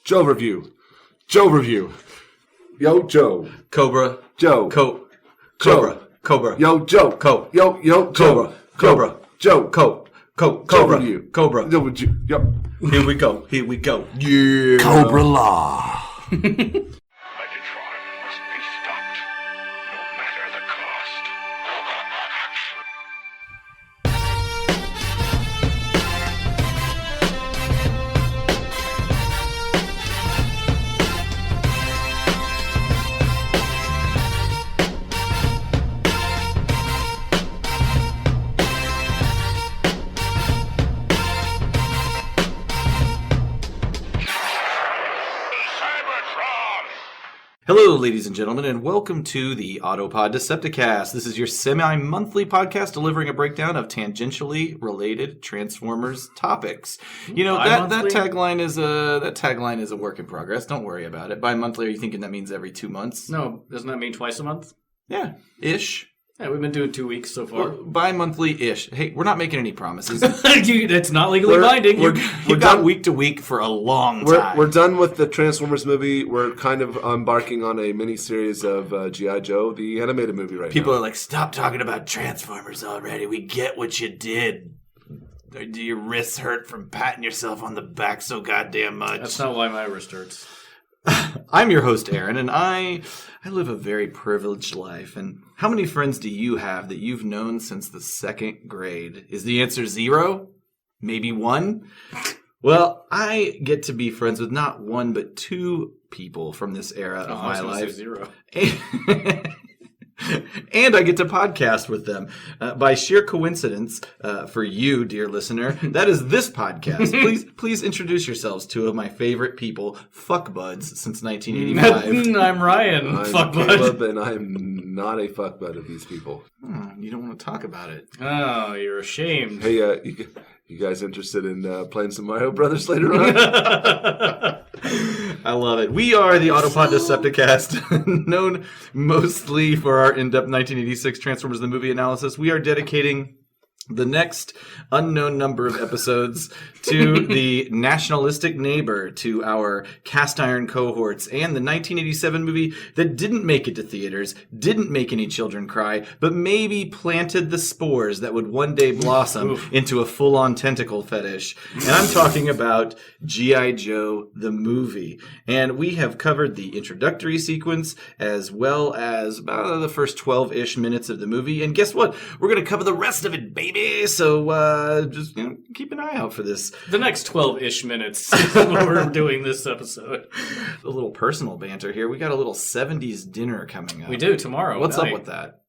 Joe review. Joe review. Yo, Joe. Cobra. Joe. Cobra. Cobra. Yo, Joe. Yo, Joe. Cobra. Joe. Cobra. Review. Cobra. Yo, yep. Here we go. Yeah. Cobra-la. Megatron must be stopped, no matter the cost. Hello, ladies and gentlemen, and welcome to the Autopod Decepticast. This is your semi-monthly podcast delivering a breakdown of tangentially related Transformers topics. You know, that tagline is a work in progress. Don't worry about it. Bi-monthly, are you thinking that means every 2 months? No, doesn't that mean twice a month? Yeah, ish. Yeah, we've been doing 2 weeks so far. Bi-monthly-ish. Hey, we're not making any promises. It's not legally binding. We're done week to week for a long time. We're done with the Transformers movie. We're kind of embarking on a mini-series of G.I. Joe, the animated movie right People now. are like, stop talking about Transformers already. We get what you did. Do your wrists hurt from patting yourself on the back so goddamn much? That's not why my wrist hurts. I'm your host, Aaron, and I live a very privileged life. And how many friends do you have that you've known since the second grade? Is the answer 0? Maybe 1? Well, I get to be friends with not 1, but 2 people from this era of my life. 0. And I get to podcast with them. By sheer coincidence, for you, dear listener, that is this podcast. Please introduce yourselves, 2 of my favorite people, fuck buds, since 1985. I'm Ryan, I'm fuck Caleb, bud. and I'm not a fuck bud of these people. You don't want to talk about it. Oh, you're ashamed. Hey, you guys interested in playing some Mario Brothers later on? I love it. We are the Autopod Decepticast, known mostly for our in-depth 1986 Transformers the Movie analysis. We are dedicating the next unknown number of episodes to the nationalistic neighbor, to our cast iron cohorts, and the 1987 movie that didn't make it to theaters, didn't make any children cry, but maybe planted the spores that would one day blossom into a full-on tentacle fetish. And I'm talking about G.I. Joe, the movie. And we have covered the introductory sequence as well as about the first 12-ish minutes of the movie. And guess what? We're going to cover the rest of it, baby! So just keep an eye out for this. The next 12-ish minutes is what we're doing this episode. A little personal banter here. We got a little 70s dinner coming up. We do, tomorrow. What's night. up with that?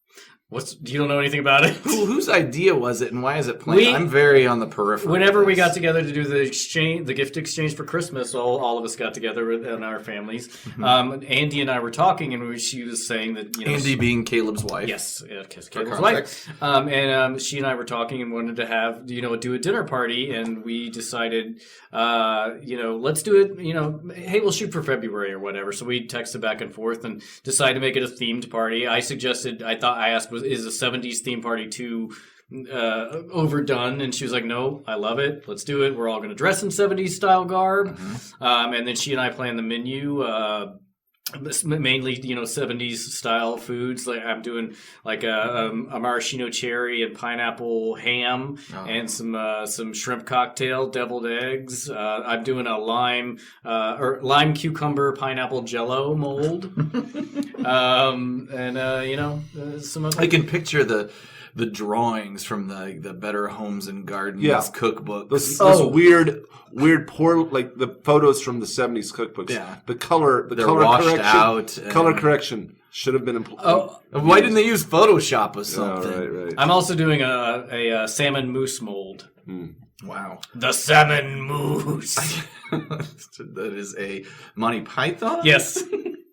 You don't know anything about it? Whose idea was it, and why is it planned? I'm very on the periphery. Whenever we got together to do the gift exchange for Christmas, all of us got together and our families. Mm-hmm. Andy and I were talking, and she was saying that Andy being Caleb's wife. Yes, Caleb's wife. And she and I were talking and wanted to have do a dinner party, and we decided let's do it. Hey, we'll shoot for February or whatever. So we texted back and forth and decided to make it a themed party. I asked, is a 70s theme party too overdone? And she was like, no, I love it. Let's do it. We're all going to dress in 70s style garb. Mm-hmm. And then she and I planned the menu. Mainly, 70s style foods. Like I'm doing like a maraschino cherry and pineapple ham and some shrimp cocktail, deviled eggs. I'm doing a lime cucumber pineapple jello mold. Some other. I can picture the drawings from the Better Homes and Gardens cookbook. Those weird poor, like the photos from the 70s cookbooks. Yeah. The color washed correction. out. Color correction should have been employed. Why didn't they use Photoshop or something? Right. I'm also doing a salmon mousse mold. Wow. The salmon mousse. That is a Monty Python? Yes.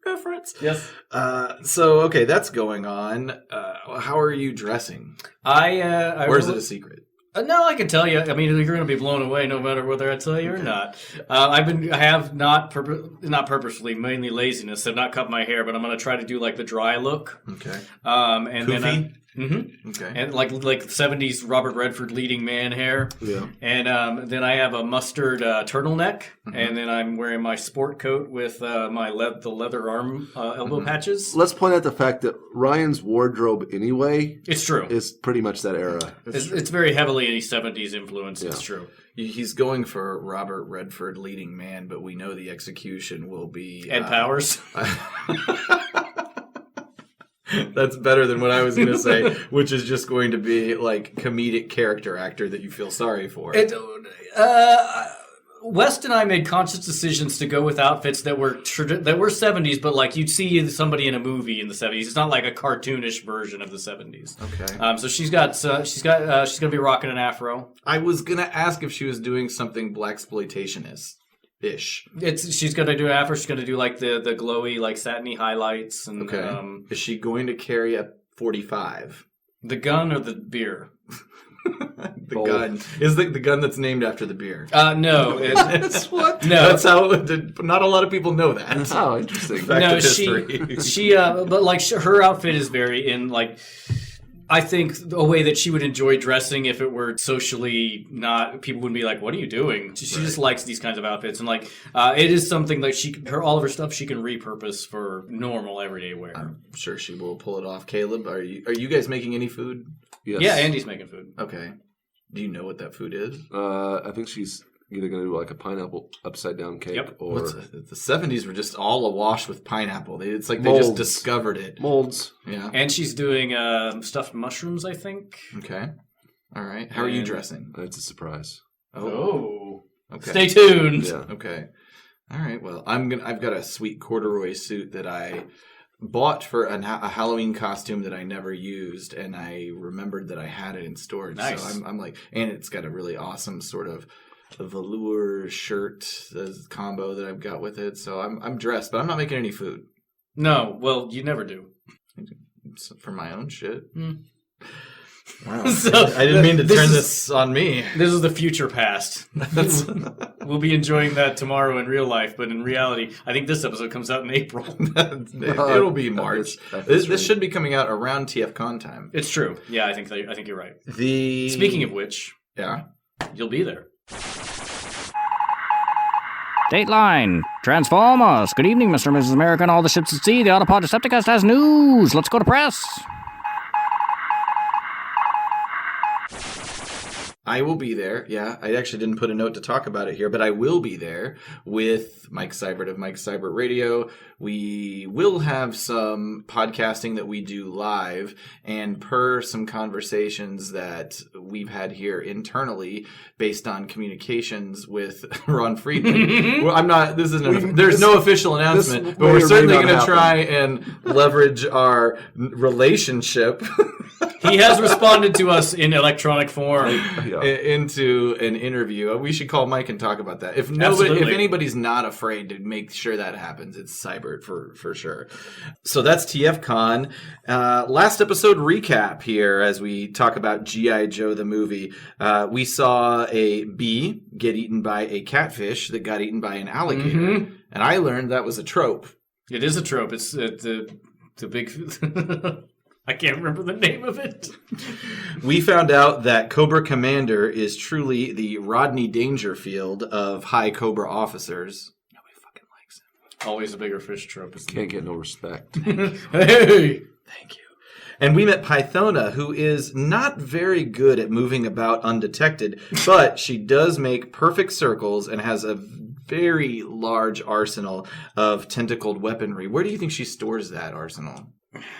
Reference. Yes. Okay, that's going on. How are you dressing? Or is it a secret? No, I can tell you. I mean, you're going to be blown away no matter whether I tell you or not. I have not purposefully, mainly laziness, have not cut my hair, but I'm going to try to do like the dry look. Okay. And Poofy? then Mm-hmm. Okay. And like 70s Robert Redford leading man hair. Yeah. And then I have a mustard turtleneck, and then I'm wearing my sport coat with the leather arm elbow patches. Let's point out the fact that Ryan's wardrobe anyway It's true. is pretty much that era. It's very heavily 70s influence. It's true. He's going for Robert Redford leading man, but we know the execution will be Ed Powers. That's better than what I was going to say, which is just going to be like comedic character actor that you feel sorry for. West and I made conscious decisions to go with outfits that were 70s, but like you'd see somebody in a movie in the 70s. It's not like a cartoonish version of the 70s. Okay. So she's gonna be rocking an afro. I was going to ask if she was doing something blaxploitation-ish. She's gonna do an afro. She's gonna do like the glowy like satiny highlights and Okay. Is she going to carry a 45? the gun or the beer. The gun is the gun that's named after the beer. No, That's what. No. That's how. Not a lot of people know that. Oh, interesting. Fact no, of history. but like her outfit is very in like. I think a way that she would enjoy dressing if it were socially not, people wouldn't be like, "What are you doing?" She just likes these kinds of outfits, and like it is something that all of her stuff she can repurpose for normal everyday wear. I'm sure she will pull it off. Caleb, are you guys making any food? Yes. Yeah, Andy's making food. Okay. Do you know what that food is? I think she's either going to do like a pineapple upside down cake or The 70s were just all awash with pineapple. It's like Molds. they just discovered it. molds. Yeah. And she's doing stuffed mushrooms, I think. Okay. All right. How are you dressing? It's a surprise. Oh. Okay. Stay tuned. Yeah. Okay. All right. Well, I've got a sweet corduroy suit that I bought for a Halloween costume that I never used, and I remembered that I had it in storage. Nice. So I'm like, and it's got a really awesome sort of velour shirt combo that I've got with it. So I'm dressed, but I'm not making any food. No, well, you never do. It's for my own shit. Mm. Wow. So, I didn't mean to this turn is- this on me. This is the future past. We'll be enjoying that tomorrow in real life, but in reality, I think this episode comes out in April. It'll be March. This should be coming out around TFCon time. It's true. Yeah, I think you're right. The Speaking of which, yeah. you'll be there. Dateline. Transformers. Good evening, Mr. and Mrs. America and all the ships at sea. The Autopod Decepticast has news. Let's go to press. I will be there. Yeah, I actually didn't put a note to talk about it here, but I will be there with Mike Seibert of Mike Seibert Radio. We will have some podcasting that we do live, and per some conversations that we've had here internally based on communications with Ron Friedman. Well, I'm not, there's no official announcement, but we're certainly going to try and leverage our relationship. He has responded to us in electronic form. Into an interview. We should call Mike and talk about that. If anybody's not afraid to make sure that happens, it's Seibert for sure. So that's TFCon. Last episode recap here as we talk about G.I. Joe the movie. We saw a bee get eaten by a catfish that got eaten by an alligator. Mm-hmm. And I learned that was a trope. It is a trope. It's the big... I can't remember the name of it. We found out that Cobra Commander is truly the Rodney Dangerfield of high Cobra officers. Nobody fucking likes him. Always a bigger fish trope. Can't get no respect. Hey! Thank you. And we met Pythona, who is not very good at moving about undetected, but she does make perfect circles and has a very large arsenal of tentacled weaponry. Where do you think she stores that arsenal?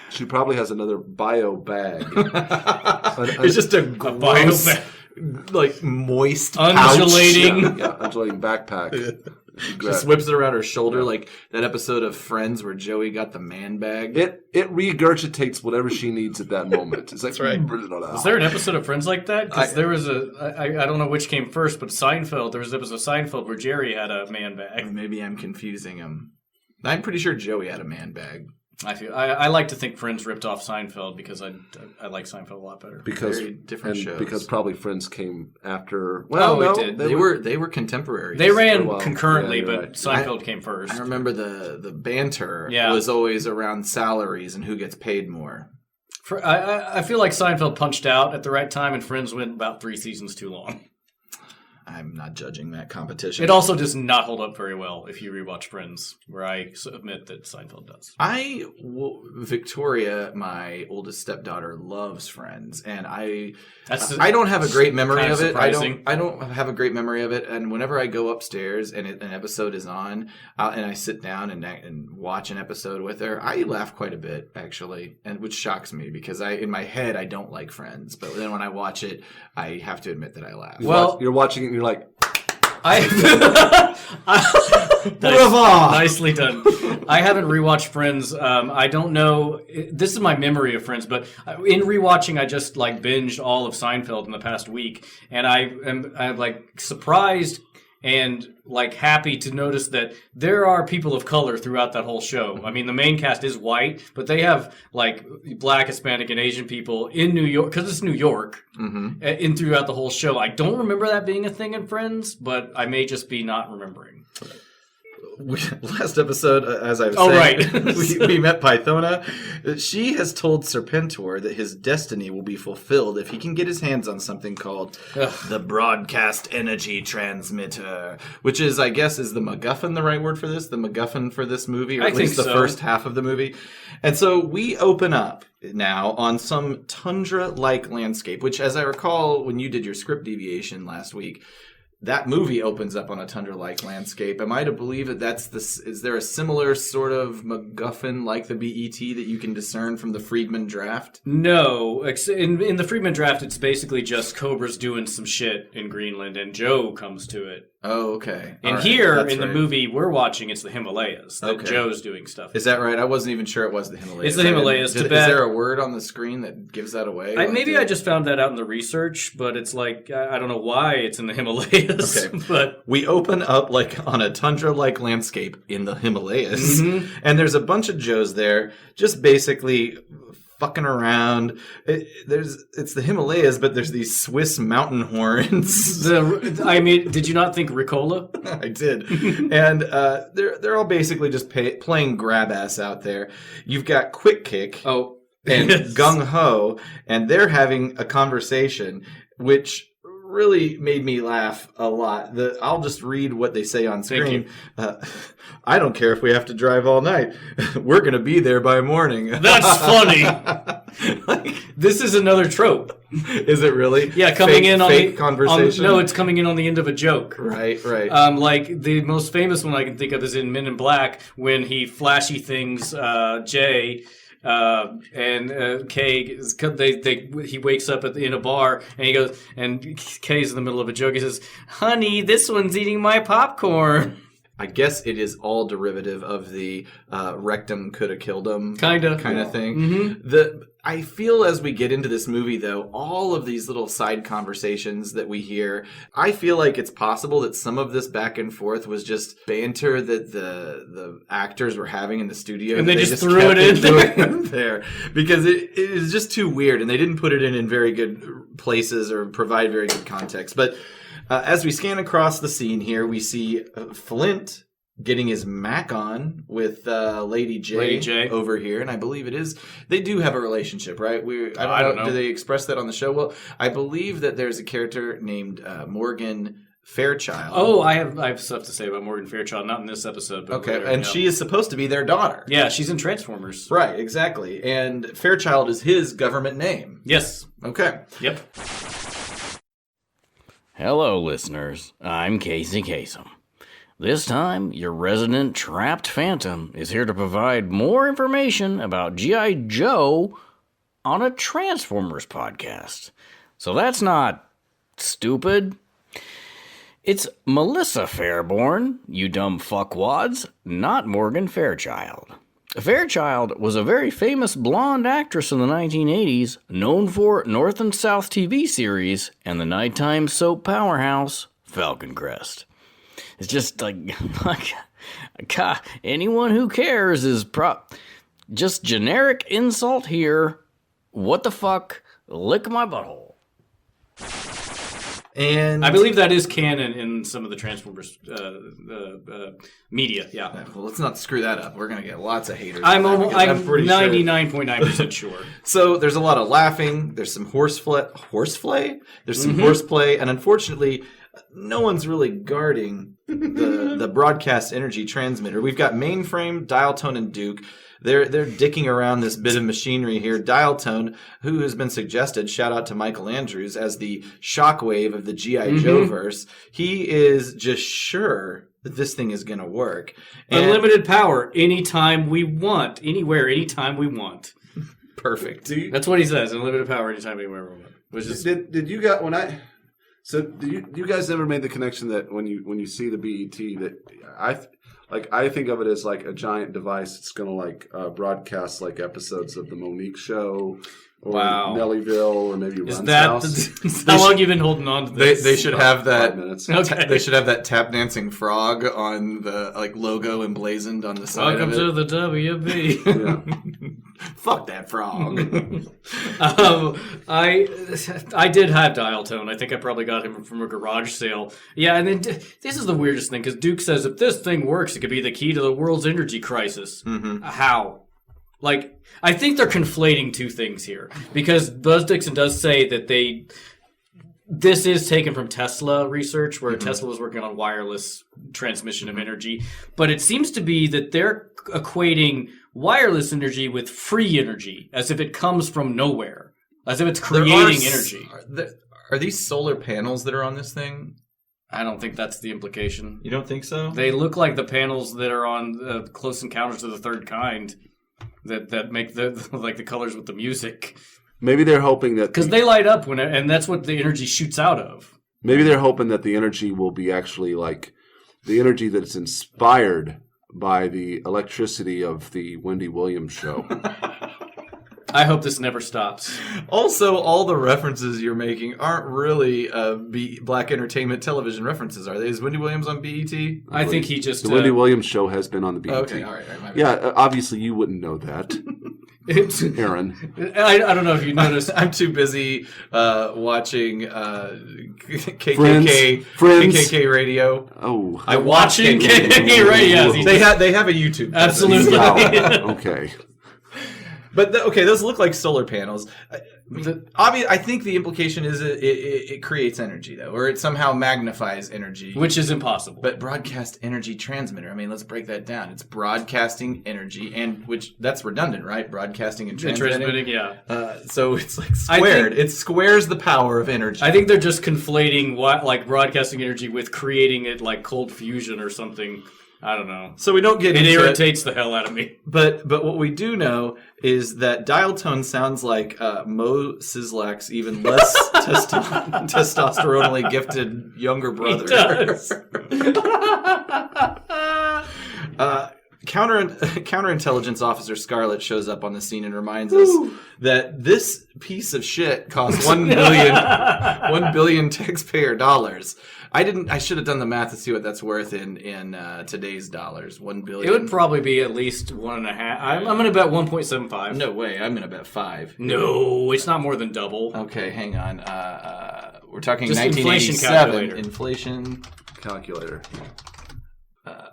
She probably has another bio bag. It's just a gross, like moist, undulating, undulating backpack. Just whips it around her shoulder, like that episode of Friends where Joey got the man bag. It regurgitates whatever she needs at that moment. It's like, that's right. Is there an episode of Friends like that? Because there was I don't know which came first, but Seinfeld. There was an episode of Seinfeld where Jerry had a man bag. Maybe I'm confusing him. I'm pretty sure Joey had a man bag. I like to think Friends ripped off Seinfeld because I like Seinfeld a lot better. Because very different shows. Because probably Friends came after. Well, no, it did. They were contemporaries. They ran concurrently, but right. Seinfeld came first. I remember the banter was always around salaries and who gets paid more. I feel like Seinfeld punched out at the right time, and Friends went about 3 seasons too long. I'm not judging that competition. It also does not hold up very well if you rewatch Friends, where I admit that Seinfeld does. Victoria, my oldest stepdaughter, loves Friends, and I don't have a great memory of it. Surprising. I don't have a great memory of it. And whenever I go upstairs and an episode is on, and I sit down and watch an episode with her, I laugh quite a bit actually, and which shocks me because in my head I don't like Friends, but then when I watch it, I have to admit that I laugh. Well, you're watching it and you're like, nicely done. I haven't rewatched Friends. I don't know. This is my memory of Friends, but in rewatching, I just like binged all of Seinfeld in the past week, and I'm like surprised and like happy to notice that there are people of color throughout that whole show. I mean, the main cast is white, but they have like Black, Hispanic, and Asian people in New York because it's New York. In throughout the whole show. I don't remember that being a thing in Friends, but I may just be not remembering. Last episode, as I was saying, right. we met Pythona. She has told Serpentor that his destiny will be fulfilled if he can get his hands on something called the Broadcast Energy Transmitter, which is, I guess, is the MacGuffin the right word for this? The MacGuffin for this movie, or at least the first half of the movie. And so we open up now on some tundra-like landscape, which, as I recall, when you did your script deviation last week, that movie opens up on a tundra-like landscape. Am I to believe that that's this? Is there a similar sort of MacGuffin like the B.E.T. that you can discern from the Friedman draft? No. In the Friedman draft, it's basically just Cobra's doing some shit in Greenland, and Joe comes to it. Oh, okay. And here, in the movie we're watching, it's the Himalayas that Joe's doing stuff. Is that right? I wasn't even sure it was the Himalayas. It's the Himalayas. Is there a word on the screen that gives that away? Maybe I just found that out in the research, but it's like, I don't know why it's in the Himalayas. Okay. But we open up like on a tundra-like landscape in the Himalayas, and there's a bunch of Joes there just basically fucking around. It's the Himalayas, but there's these Swiss mountain horns. Did you not think Ricola? I did. And they're all basically just playing grab ass out there. You've got Quick Kick and Gung Ho, and they're having a conversation, which really made me laugh a lot. I'll just read what they say on screen. I don't care if we have to drive all night. We're going to be there by morning. That's funny. This is another trope. Is it really? Yeah, coming in on fake conversation. No, it's coming in on the end of a joke. Right. Like the most famous one I can think of is in Men in Black when he flashy things Jay. And Kay, he wakes up in a bar and he goes, and Kay's in the middle of a joke. He says, "Honey, this one's eating my popcorn." I guess it is all derivative of the rectum coulda killed him kind of thing. Mm-hmm. I feel as we get into this movie, though, all of these little side conversations that we hear, I feel like it's possible that some of this back and forth was just banter that the actors were having in the studio. And they just threw it in there. Because it is just too weird, and they didn't put it in very good places or provide very good context. But as we scan across the scene here, we see Flint getting his Mac on with Lady Jaye over here, and I believe it is. They do have a relationship, right? I don't know. Do they express that on the show? Well, I believe that there's a character named Morgan Fairchild. Oh, I have stuff to say about Morgan Fairchild, not in this episode. But okay, and she is supposed to be their daughter. Yeah, she's in Transformers. Right, exactly. And Fairchild is his government name. Yes. Okay. Yep. Hello, listeners. I'm Casey Kasem. This time, your resident trapped phantom is here to provide more information about G.I. Joe on a Transformers podcast. So that's not stupid. It's Melissa Fairborn, you dumb fuckwads, not Morgan Fairchild. Fairchild was a very famous blonde actress in the 1980s, known for North and South TV series and the nighttime soap powerhouse, Falcon Crest. It's just like God, anyone who cares is just generic insult here. What the fuck? Lick my butthole. And I believe that is canon in some of the Transformers media. Yeah, well, let's not screw that up. We're gonna get lots of haters. I'm on that because I'm pretty sure. 99.9% sure. So there's a lot of laughing. There's some horseplay. There's some horseplay, and unfortunately, no one's really guarding the broadcast energy transmitter. We've got Mainframe, Dial Tone, and Duke. They're dicking around this bit of machinery here. Dial Tone, who has been suggested, shout out to Michael Andrews, as the shockwave of the G.I. Joe verse. He is just sure that this thing is going to work. And Unlimited power, anytime we want, anywhere, anytime we want. perfect. That's what he says. Unlimited power, anytime, anywhere we want. Which is Did you got when I? So do you guys ever made the connection that when you see the B.E.T. that I think of it as like a giant device. It's going to like broadcast like episodes of the Monique Show or Nellyville or maybe Run's House. how long you been holding on to this? They should have that. 5 minutes. Okay. They should have that tap dancing frog on the logo emblazoned on the side. Welcome to the WB. Yeah. Fuck that frog. I did have Dial Tone. I think I probably got him from a garage sale. Yeah, and then this is the weirdest thing because Duke says if this thing works, it could be the key to the world's energy crisis. How? Like, I think they're conflating two things here because Buzz Dixon does say that this is taken from Tesla research, where Tesla was working on wireless transmission of energy. But it seems to be that they're equating wireless energy with free energy, as if it comes from nowhere, as if it's creating energy. Are these solar panels that are on this thing? I don't think that's the implication. You don't think so? They look like the panels that are on Close Encounters of the Third Kind that make the colors with the music. Maybe they're hoping that Because they light up and that's what the energy shoots out of. maybe they're hoping that the energy will be actually like the energy that's inspired by the electricity of the Wendy Williams show. I hope this never stops. Also, all the references you're making aren't really Black entertainment television references, are they? Is Wendy Williams on B.E.T? I think he just... The Wendy Williams show has been on the BET. Okay, all right. My bad. Yeah, obviously you wouldn't know that, Aaron. I don't know if you noticed. I'm too busy watching KKK Friends. KKK radio. Oh, I watch Watching KKK. KKK radio. They have a YouTube. presence. Absolutely. wow. Okay. But those look like solar panels. I think the implication is it creates energy, though, or it somehow magnifies energy. Which is impossible. But broadcast energy transmitter, I mean, let's break that down. It's broadcasting energy, and that's redundant, right? Broadcasting and transmitting. Yeah. So it's like squared. It squares the power of energy. I think they're just conflating like broadcasting energy with creating it like cold fusion or something. I don't know. So we don't get It into irritates the hell out of me. But what we do know is that Dial Tone sounds like Mo Sizlak's even less testosteronally gifted younger brother. He does. Counterintelligence Officer Scarlet shows up on the scene and reminds us that this piece of shit costs $1 billion taxpayer dollars. I should have done the math to see what that's worth in today's dollars. $1 billion. It would probably be at least 1.5. I'm going to bet 1.75. No way. I'm going to bet 5. No, it's not more than double. Okay, hang on. We're talking Just 1987. Inflation Calculator.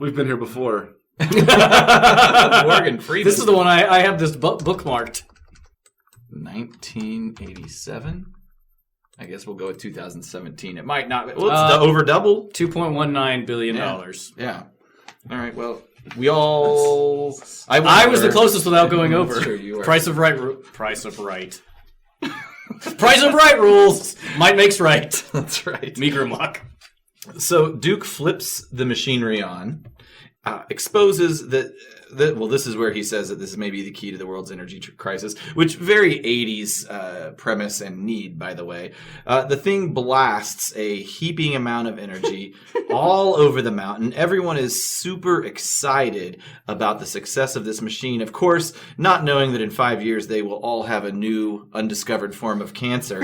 We've been here before. Morgan Freeman. This is the one I have this bookmarked. 1987. I guess we'll go with 2017. It might not. Well, it's over double. $2.19 billion. Yeah. All right. Well, we all. I was the closest without going over. Sure you were. Price of right. Price of right rules. Might makes right. That's right. Meagermock. So Duke flips the machinery on, exposes that. Well, this is where he says that this may be the key to the world's energy crisis, which very 80s premise and need, by the way. The thing blasts a heaping amount of energy all over the mountain. Everyone is super excited about the success of this machine. Of course, not knowing that in 5 years they will all have a new undiscovered form of cancer.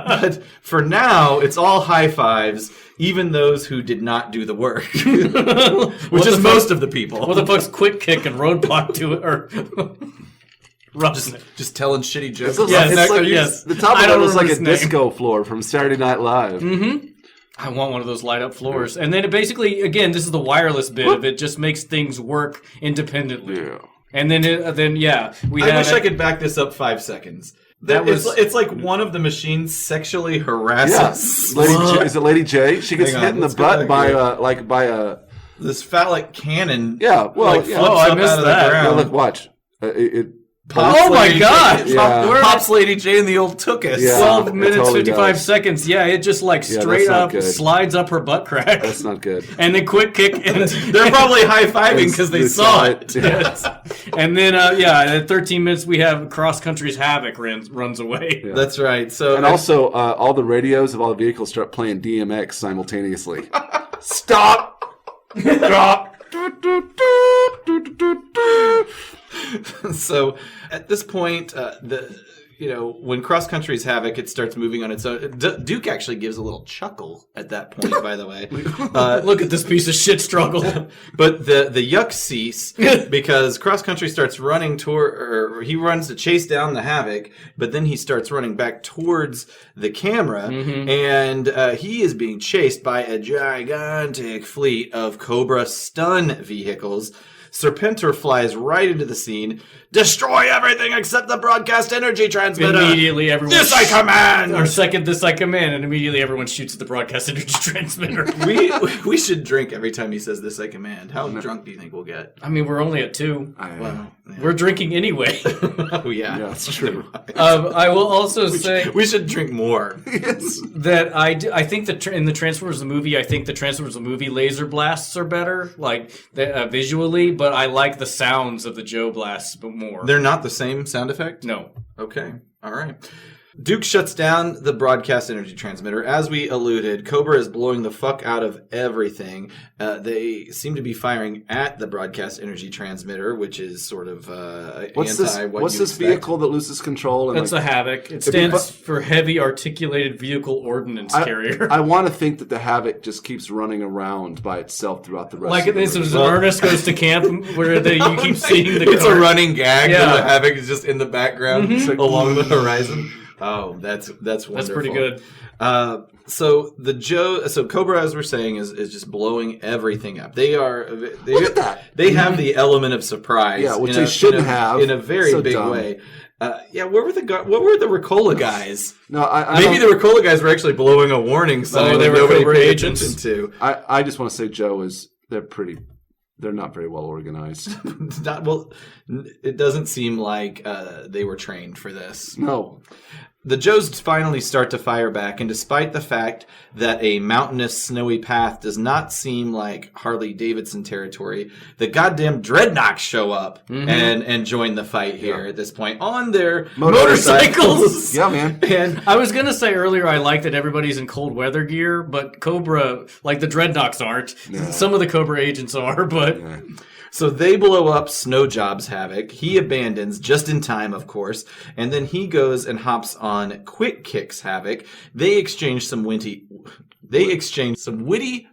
but for now, it's all high fives. Even those who did not do the work, which is most of the people. What the fuck's quick kick and roadblock to it? Or Just telling shitty jokes. Yes, It's like, yes. The top I of don't it was like a remember his name. disco floor from Saturday Night Live. I want one of those light up floors. And then it basically, again, this is the wireless bit of it, just makes things work independently. Yeah. And then, we I have wish I could back this up 5 seconds. It's like one of the machines sexually Yeah. harasses Is it Lady Jaye? She gets Hang on, hit in the let's go butt back by here. a this phallic cannon. Yeah, well, like yeah. flips Oh, I up missed out of that. the Yeah, ground. look, watch. It Pops Oh my Lady God! Jaye- Yeah. Pops Lady Jaye in the old Tookus. Yeah. 12 it minutes, totally 55 does. seconds. Yeah, it just like Yeah, straight that's not up good. slides up her butt crack. That's not good. And then quick kick. And They're probably high-fiving because they saw it. Yeah. Yes. And then, at 13 minutes, we have Cross Country's Havoc runs away. Yeah. That's right. So And also, all the radios of all the vehicles start playing DMX simultaneously. Stop! Stop! So at this point, when Cross Country's Havoc, it starts moving on its own. Duke actually gives a little chuckle at that point, by the way. Look at this piece of shit struggle. But the yucks cease because Cross Country starts running or he runs to chase down the Havoc, but then he starts running back towards the camera, and he is being chased by a gigantic fleet of Cobra stun vehicles. Serpentor flies right into the scene. Destroy everything except the broadcast energy transmitter. Immediately, everyone. This I command. Or second, this I command, and immediately everyone shoots at the broadcast energy transmitter. We should drink every time he says this I command. How drunk do you think we'll get? I mean, we're only at 2. Well, We're drinking anyway. oh yeah, Yeah, that's true. I will also say we should drink more. Yes. that I think that in the Transformers the movie, I think the Transformers the movie laser blasts are better, like visually, but I like the sounds of the Joe blasts more. They're not the same sound effect? No. Okay. All right. Duke shuts down the broadcast energy transmitter. As we alluded, Cobra is blowing the fuck out of everything. They seem to be firing at the broadcast energy transmitter, which is sort of What's this expect. vehicle that loses control? And That's a Havoc. It stands for Heavy Articulated Vehicle Ordnance Carrier. I want to think that the Havoc just keeps running around by itself throughout the rest Like of the this movie. was Ernest Goes to Camp, where you keep seeing the It's car. a running gag. Yeah. And the Havoc is just in the background along the horizon. Oh, that's wonderful. That's pretty good. So Cobra, as we're saying, is just blowing everything up. Look at that. They have the element of surprise. Yeah, which they shouldn't have. in a very So big dumb. way. What were the Ricola guys? No, I Maybe the don't- Ricola guys were actually blowing a warning sign. they that were nobody Cobra paid agents. attention to. I just want to say Joe they're not very well organized. It doesn't seem like they were trained for this. No. The Joes finally start to fire back, and despite the fact that a mountainous, snowy path does not seem like Harley-Davidson territory, the goddamn Dreadnoks show up and join the fight here at this point on their motorcycles. Yeah, man. And I was gonna say earlier, I like that everybody's in cold weather gear, but Cobra, like the Dreadnoks aren't. Some of the Cobra agents are, but so they blow up Snowjob's Havoc. He abandons just in time, of course, and then he goes and hops on Quick Kick's Havoc. They exchange some witty,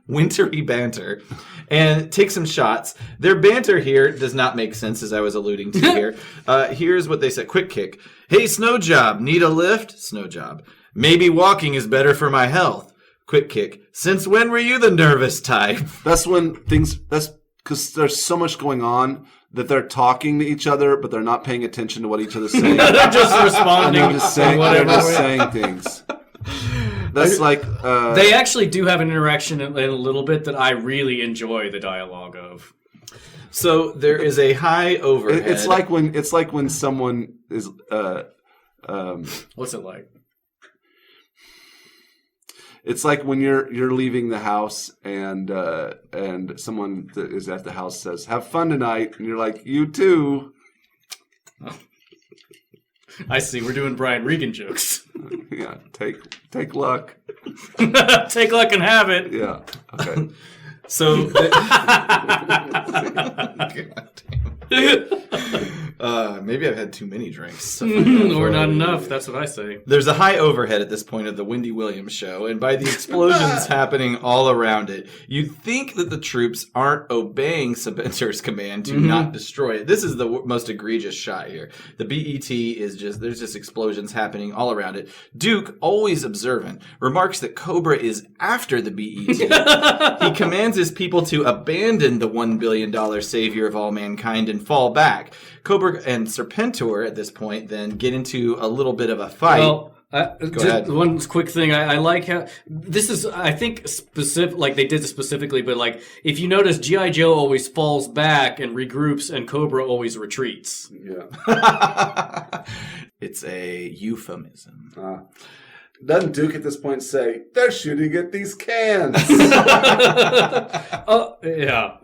wintery banter and take some shots. Their banter here does not make sense, as I was alluding to here. Here's what they said. Quick Kick. Hey, Snowjob, need a lift? Snowjob. Maybe walking is better for my health. Quick Kick. Since when were you the nervous type? That's because there's so much going on that they're talking to each other, but they're not paying attention to what each other's saying. they're just And responding. they're just saying, in whatever way. things. That's like They actually do have an interaction in a little bit that I really enjoy the dialogue of. So there is a high overhead. it's like when someone is What's it like? it's like when you're leaving the house and someone that is at the house says, "Have fun tonight," and you're like, "You too." I see. We're doing Brian Regan jokes. Yeah, take luck. Take luck and have it. Yeah. Okay. So, Maybe I've had too many drinks. Or not enough. That's what I say. There's a high overhead at this point of the Wendy Williams show, and by the explosions happening all around it, you'd think that the troops aren't obeying Serpentor's command to not destroy it. This is the most egregious shot here. The B.E.T. is there's just explosions happening all around it. Duke, always observant, remarks that Cobra is after the B.E.T. He commands his people to abandon the $1 billion savior of all mankind and fall back. Cobra and Serpentor at this point then get into a little bit of a fight. Well, Go ahead. One quick thing. I like how this is, I think, specific, like they did this specifically, but like if you notice, G.I. Joe always falls back and regroups, and Cobra always retreats. Yeah. It's a euphemism. Doesn't Duke at this point say, they're shooting at these cans? Oh, yeah.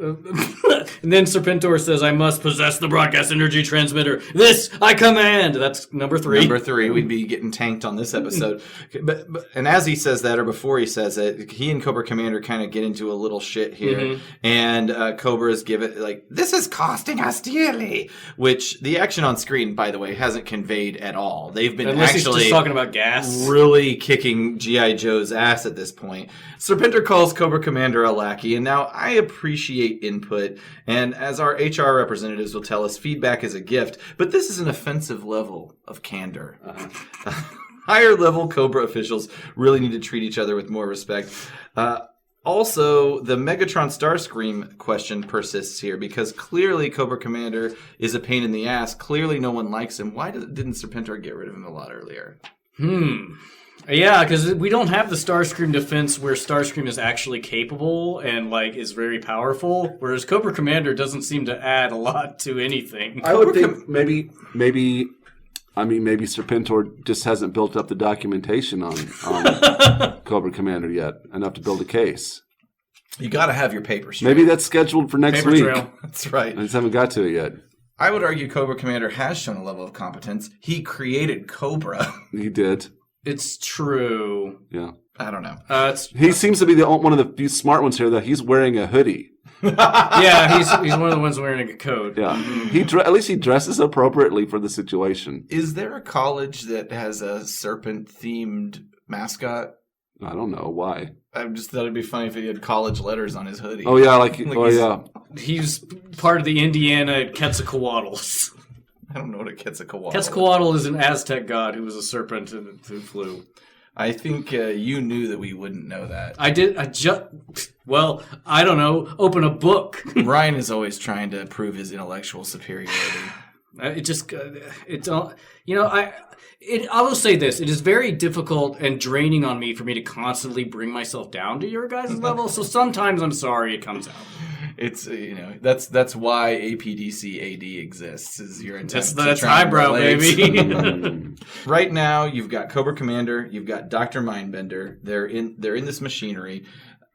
And then Serpentor says, I must possess the broadcast energy transmitter. This I command. That's number 3. Number 3, we'd be getting tanked on this episode. But and as he says that, or before he says it, he and Cobra Commander kind of get into a little shit here. And Cobra's give it, like, this is costing us dearly. Which the action on screen, by the way, hasn't conveyed at all. They've been Unless he's actually just talking about gas. really kicking G.I. Joe's ass at this point. Serpentor calls Cobra Commander a lackey, and now I appreciate input, and as our HR representatives will tell us, feedback is a gift, but this is an offensive level of candor. Higher level Cobra officials really need to treat each other with more respect. Also, the Megatron Starscream question persists here because clearly Cobra Commander is a pain in the ass. Clearly no one likes him. Why didn't Serpentor get rid of him a lot earlier? Yeah, because we don't have the Starscream defense where Starscream is actually capable and like is very powerful, whereas Cobra Commander doesn't seem to add a lot to anything. I would think maybe Serpentor just hasn't built up the documentation on Cobra Commander yet enough to build a case. You got to have your paper straight. Maybe that's scheduled for next Paper week. trail. That's right. I just haven't got to it yet. I would argue Cobra Commander has shown a level of competence. He created Cobra. He did. It's true. Yeah. I don't know. He seems to be one of the few smart ones here that he's wearing a hoodie. Yeah, he's one of the ones wearing a coat. Yeah. At least he dresses appropriately for the situation. Is there a college that has a serpent-themed mascot? I don't know why. I just thought it'd be funny if he had college letters on his hoodie. Oh yeah, yeah. He's part of the Indiana Quetzalcoatlus. I don't know what a Quetzalcoatl is. Quetzalcoatl is an Aztec god who was a serpent who flew. I think you knew that we wouldn't know that. I don't know. Open a book. Ryan is always trying to prove his intellectual superiority. I will say this. It is very difficult and draining on me for me to constantly bring myself down to your guys' level. So sometimes I'm sorry it comes out. It's that's why APDC AD exists. Is your attempt That's to try and highbrow, relate. baby. Right now, you've got Cobra Commander, you've got Dr. Mindbender. They're in this machinery.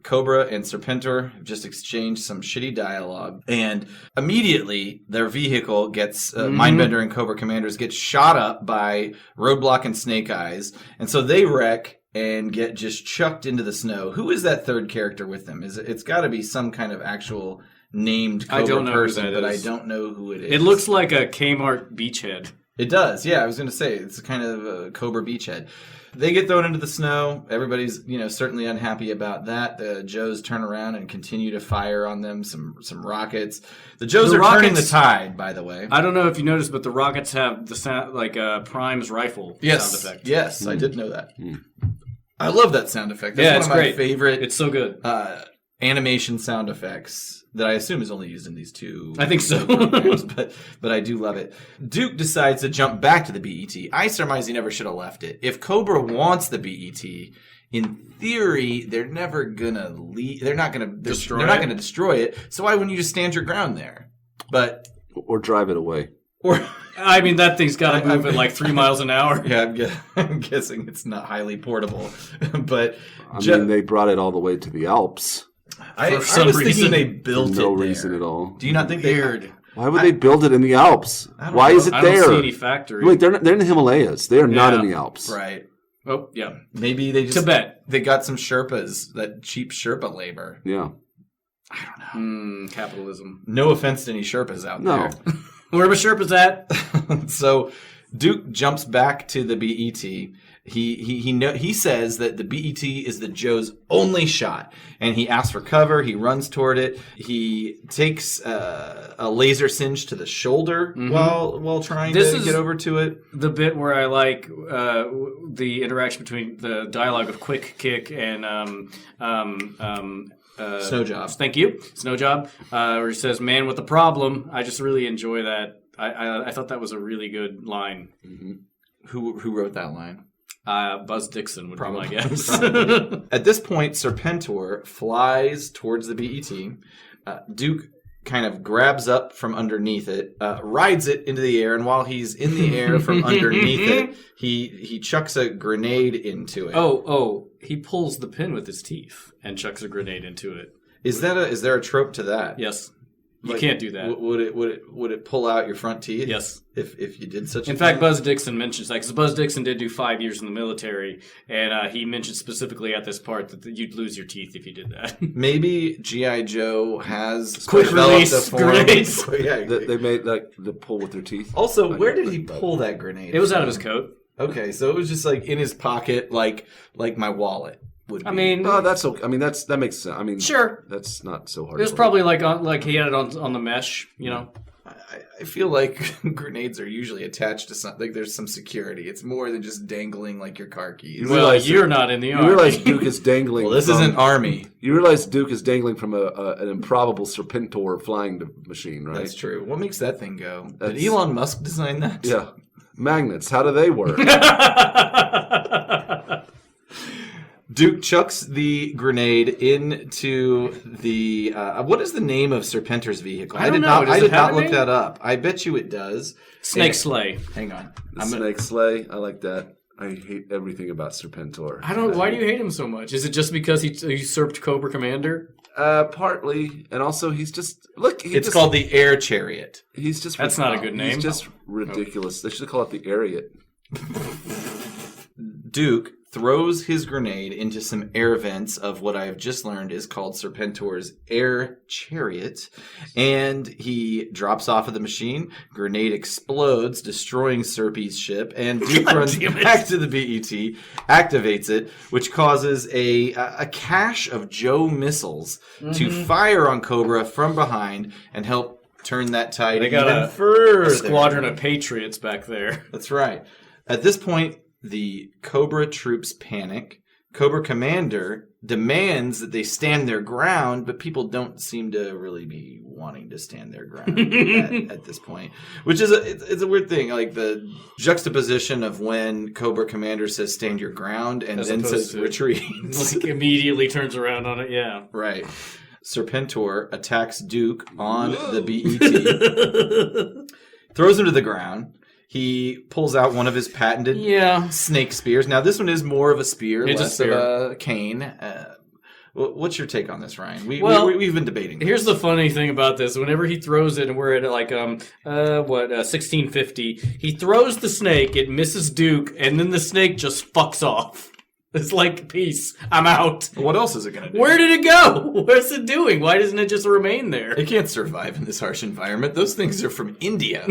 Cobra and Serpentor have just exchanged some shitty dialogue, and immediately their vehicle gets Mindbender and Cobra Commanders get shot up by Roadblock and Snake Eyes, and so they wreck and get just chucked into the snow. Who is that third character with them? It's got to be some kind of actual named Cobra I don't know person, who that but is. I don't know who it is. It looks like a Kmart beachhead. It does, yeah. I was going to say it's kind of a Cobra beachhead. They get thrown into the snow. Everybody's, certainly unhappy about that. The Joes turn around and continue to fire on them. Some rockets. The Joes are turning the tide, by the way. I don't know if you noticed, but the rockets have the sound like Prime's rifle sound effect. Yes, I did know that. I love that sound effect. That's Yeah, one it's of my great. favorite. It's so good. Animation sound effects that I assume is only used in these two. I think so. programs, but I do love it. Duke decides to jump back to the B.E.T. I surmise he never should have left it. If Cobra wants the B.E.T., in theory, they're never gonna leave. They're not gonna Destroy They're not it? gonna destroy it. So why wouldn't you just stand your ground there? But Or drive it away. or. I mean, that thing's got to move at like 3 miles an hour. Yeah, I'm guessing it's not highly portable, but I mean, they brought it all the way to the Alps. I for some was reason. thinking they built For no it there. reason at all. Do you not think Weird. Why would they build it in the Alps? don't Why know. is it I there? don't see any factory. Wait, they're in the Himalayas. They are not Yeah. in the Alps. Right? Oh, yeah. Maybe they just Tibet. They got some Sherpas, that cheap Sherpa labor. Yeah. I don't know. Capitalism. No offense to any Sherpas out No. there. Where my Sherpas at? So Duke jumps back to the B.E.T. He says that the B.E.T. is the Joe's only shot, and he asks for cover. He runs toward it. He takes a laser singe to the shoulder while trying to get over to it. The bit where I like the interaction between the dialogue of Quick Kick and Snowjob. Thank you, Snowjob. Where he says, "Man with a problem." I just really enjoy that. I thought that was a really good line. Mm-hmm. Who wrote that line? Buzz Dixon would be my guess. At this point, Serpentor flies towards the B.E.T. Duke kind of grabs up from underneath it, rides it into the air, and while he's in the air from underneath it, he chucks a grenade into it. Oh, he pulls the pin with his teeth and chucks a grenade into it. Is there a trope to that? Yes. You Like, can't do that. Would it pull out your front teeth? Yes. If you did such a In fact, Buzz Dixon mentions that, because Buzz Dixon did do 5 years in the military, and he mentioned specifically at this part that you'd lose your teeth if you did that. maybe G.I. Joe has Quick developed release a form- grenades. Yeah. They made like the pull with their teeth. Also, where did he pull that grenade? It was out of his coat. Okay, so it was just like in his pocket, like my wallet would be. I mean, Oh, that's okay. I mean, that makes sense. I mean, sure. that's not so hard. It was to probably like he had it on the mesh, you know. I feel like grenades are usually attached to something. Like there's some security. It's more than just dangling like your car keys. You Well, realize you're not in the You army. realize Duke is dangling. Well, this from- isn't Army. You realize Duke is dangling from an improbable Serpentor flying machine, right? That's true. What makes that thing go? Did That's- Elon Musk design that? Yeah. Magnets. How do they work? Duke chucks the grenade into the. What is the name of Serpentor's vehicle? I don't know. Does I it did have not a look name? that up. I bet you it does. Snake And- Slay. Hang on. The snake sleigh. I like that. I hate everything about Serpentor. I don't. Why do you hate him so much? Is it just because he usurped Cobra Commander? Partly, and also he's just look. It's called the Air Chariot. He's just. That's not a good name. He's just ridiculous. They should call it the Ariat. Duke throws his grenade into some air vents of what I have just learned is called Serpentor's Air Chariot, and he drops off of the machine. Grenade explodes, destroying Serpy's ship, and Duke runs back to the B.E.T., activates it, which causes a cache of Joe missiles to fire on Cobra from behind and help turn that tide They got even further. a squadron of patriots back there. That's right. At this point, the Cobra troops panic. Cobra Commander demands that they stand their ground, but people don't seem to really be wanting to stand their ground at this point, which is it's a weird thing. Like the juxtaposition of when Cobra Commander says "stand your ground" and As then opposed says to- "retreat." Like immediately turns around on it. Yeah. Right. Serpentor attacks Duke on the B.E.T., throws him to the ground. He pulls out one of his patented snake spears. Now, this one is more of a spear, It's a less spear. of a cane. What's your take on this, Ryan? We've been debating this. Here's the funny thing about this. Whenever he throws it, and we're at like 1650, he throws the snake, it misses Duke, and then the snake just fucks off. It's like, peace, I'm out. What else is it going to do? Where did it go? Where's it doing? Why doesn't it just remain there? It can't survive in this harsh environment. Those things are from India.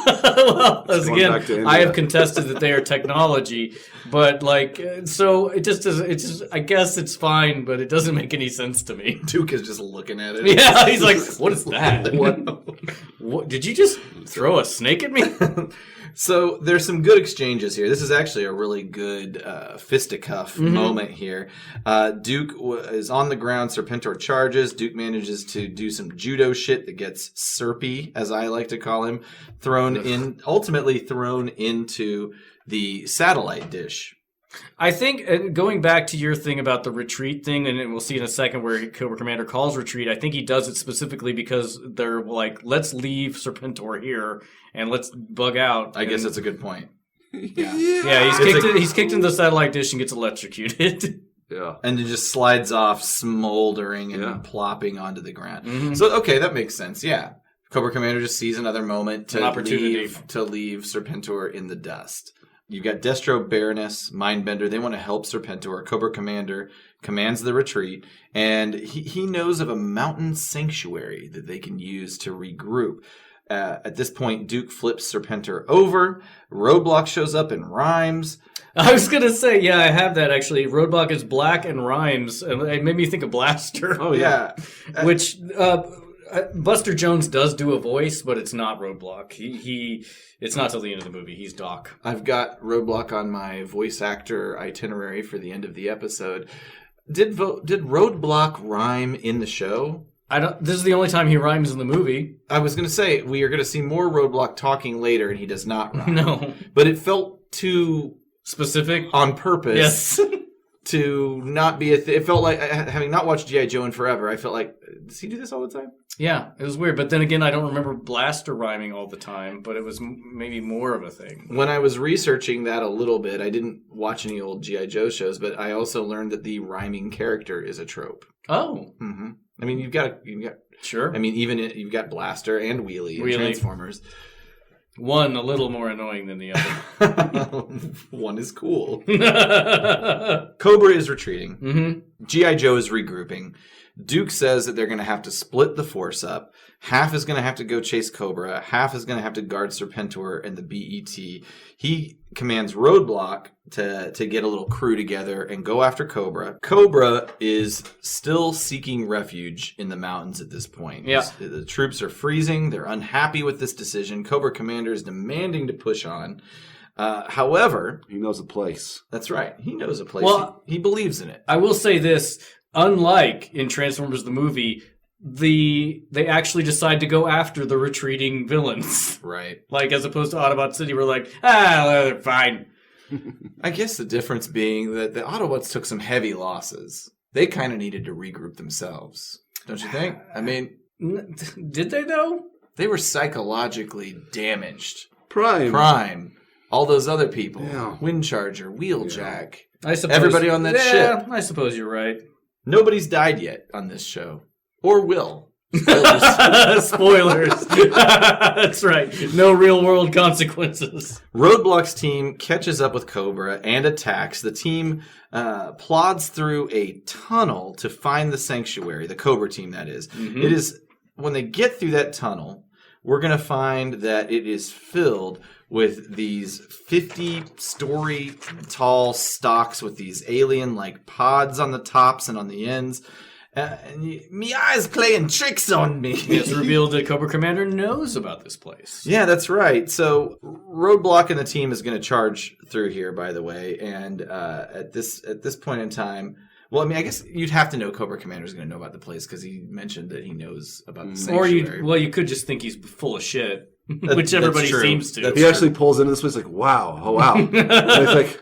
Well, as Going back to again, India. I have contested that they are technology, but like, so it just doesn't. It's just, I guess it's fine, but it doesn't make any sense to me. Duke is just looking at it. Yeah, he's like, what is that? What? Did you just throw a snake at me? So there's some good exchanges here. This is actually a really good fisticuff moment here. Duke is on the ground. Serpentor charges. Duke manages to do some judo shit that gets Serpy, as I like to call him, ultimately thrown into the satellite dish. I think, going back to your thing about the retreat thing, and we'll see in a second where Cobra Commander calls retreat, I think he does it specifically because they're like, let's leave Serpentor here and let's bug out. I guess that's a good point. Yeah, he's kicked into the satellite dish and gets electrocuted. Yeah. And it just slides off, smoldering and Yeah. plopping onto the ground. So, okay, that makes sense. Yeah. Cobra Commander just sees another moment An to opportunity. leave Serpentor in the dust. You've got Destro, Baroness, Mindbender. They want to help Serpentor. Cobra Commander commands the retreat, and he knows of a mountain sanctuary that they can use to regroup. At this point, Duke flips Serpentor over. Roadblock shows up and rhymes. I was gonna say, yeah, I have that actually. Roadblock is black and rhymes, and it made me think of Blaster. Oh, yeah. Which Buster Jones does do a voice, but it's not Roadblock. It's not till the end of the movie. He's Doc. I've got Roadblock on my voice actor itinerary for the end of the episode. Did Roadblock rhyme in the show? This is the only time he rhymes in the movie. I was going to say, we are going to see more Roadblock talking later, and he does not rhyme. No. But it felt too specific on purpose. Yes. To not be it felt like, having not watched G.I. Joe in forever, I felt like, does he do this all the time? Yeah, it was weird. But then again, I don't remember Blaster rhyming all the time, but it was maybe more of a thing. When I was researching that a little bit, I didn't watch any old G.I. Joe shows, but I also learned that the rhyming character is a trope. Oh. Mm-hmm. I mean, you've got sure. I mean, you've got Blaster and Wheelie and Transformers. One a little more annoying than the other. One is cool. Cobra is retreating. Mm-hmm. G.I. Joe is regrouping. Duke says that they're going to have to split the force up. Half is going to have to go chase Cobra. Half is going to have to guard Serpentor and the B.E.T. He commands Roadblock to get a little crew together and go after Cobra. Cobra is still seeking refuge in the mountains at this point. Yeah. The troops are freezing. They're unhappy with this decision. Cobra Commander is demanding to push on. However... He knows a place. That's right. He knows a place. Well, he believes in it. I will say this. Unlike in Transformers the movie, they actually decide to go after the retreating villains. Right. Like, as opposed to Autobot City, we're like, they're fine. I guess the difference being that the Autobots took some heavy losses. They kind of needed to regroup themselves. Don't you think? I mean... Did they, though? They were psychologically damaged. Prime. All those other people. Yeah. Windcharger, Wheeljack. I suppose, everybody on that ship. I suppose you're right. Nobody's died yet on this show. Or will. Spoilers. That's right. No real world consequences. Roadblock's team catches up with Cobra and attacks. The team plods through a tunnel to find the sanctuary. The Cobra team, that is. Mm-hmm. It is when they get through that tunnel, we're going to find that it is filled with these 50-story tall stocks with these alien-like pods on the tops and on the ends. Me eyes playing tricks on me. It's revealed that Cobra Commander knows about this place. Yeah, that's right. So Roadblock and the team is going to charge through here, by the way. And at this point in time, well, I mean, I guess you'd have to know Cobra Commander is going to know about the place because he mentioned that he knows about the sanctuary. Or you could just think he's full of shit. Which everybody seems to. He actually pulls into this place like, wow, oh wow. And it's like...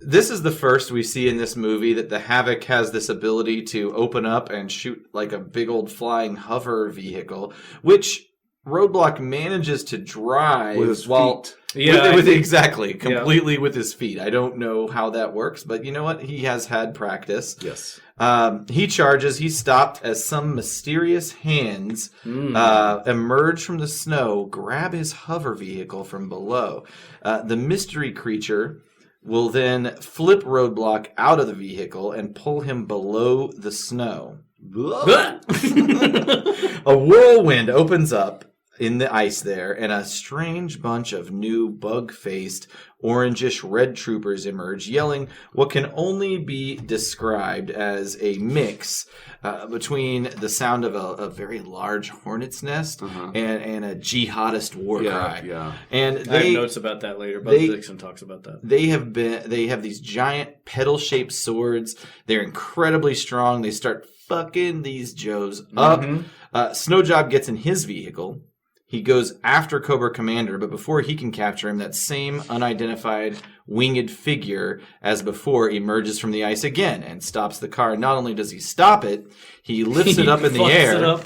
This is the first we see in this movie that the Havoc has this ability to open up and shoot like a big old flying hover vehicle, which Roadblock manages to drive with his feet. Yeah, exactly, completely with his feet. I don't know how that works, but you know what? He has had practice. Yes. He charges. He's stopped as some mysterious hands emerge from the snow, grab his hover vehicle from below. The mystery creature will then flip Roadblock out of the vehicle and pull him below the snow. A whirlwind opens up in the ice there, and a strange bunch of new bug-faced, orangish red troopers emerge, yelling what can only be described as a mix between the sound of a very large hornet's nest and a jihadist war cry. Yeah. And I have notes about that later. Buzz Dixon talks about that. They have these giant pedal-shaped swords. They're incredibly strong. They start fucking these Joes up. Snowjob gets in his vehicle. He goes after Cobra Commander, but before he can capture him, that same unidentified winged figure as before emerges from the ice again and stops the car. Not only does he stop it, he lifts it up in the air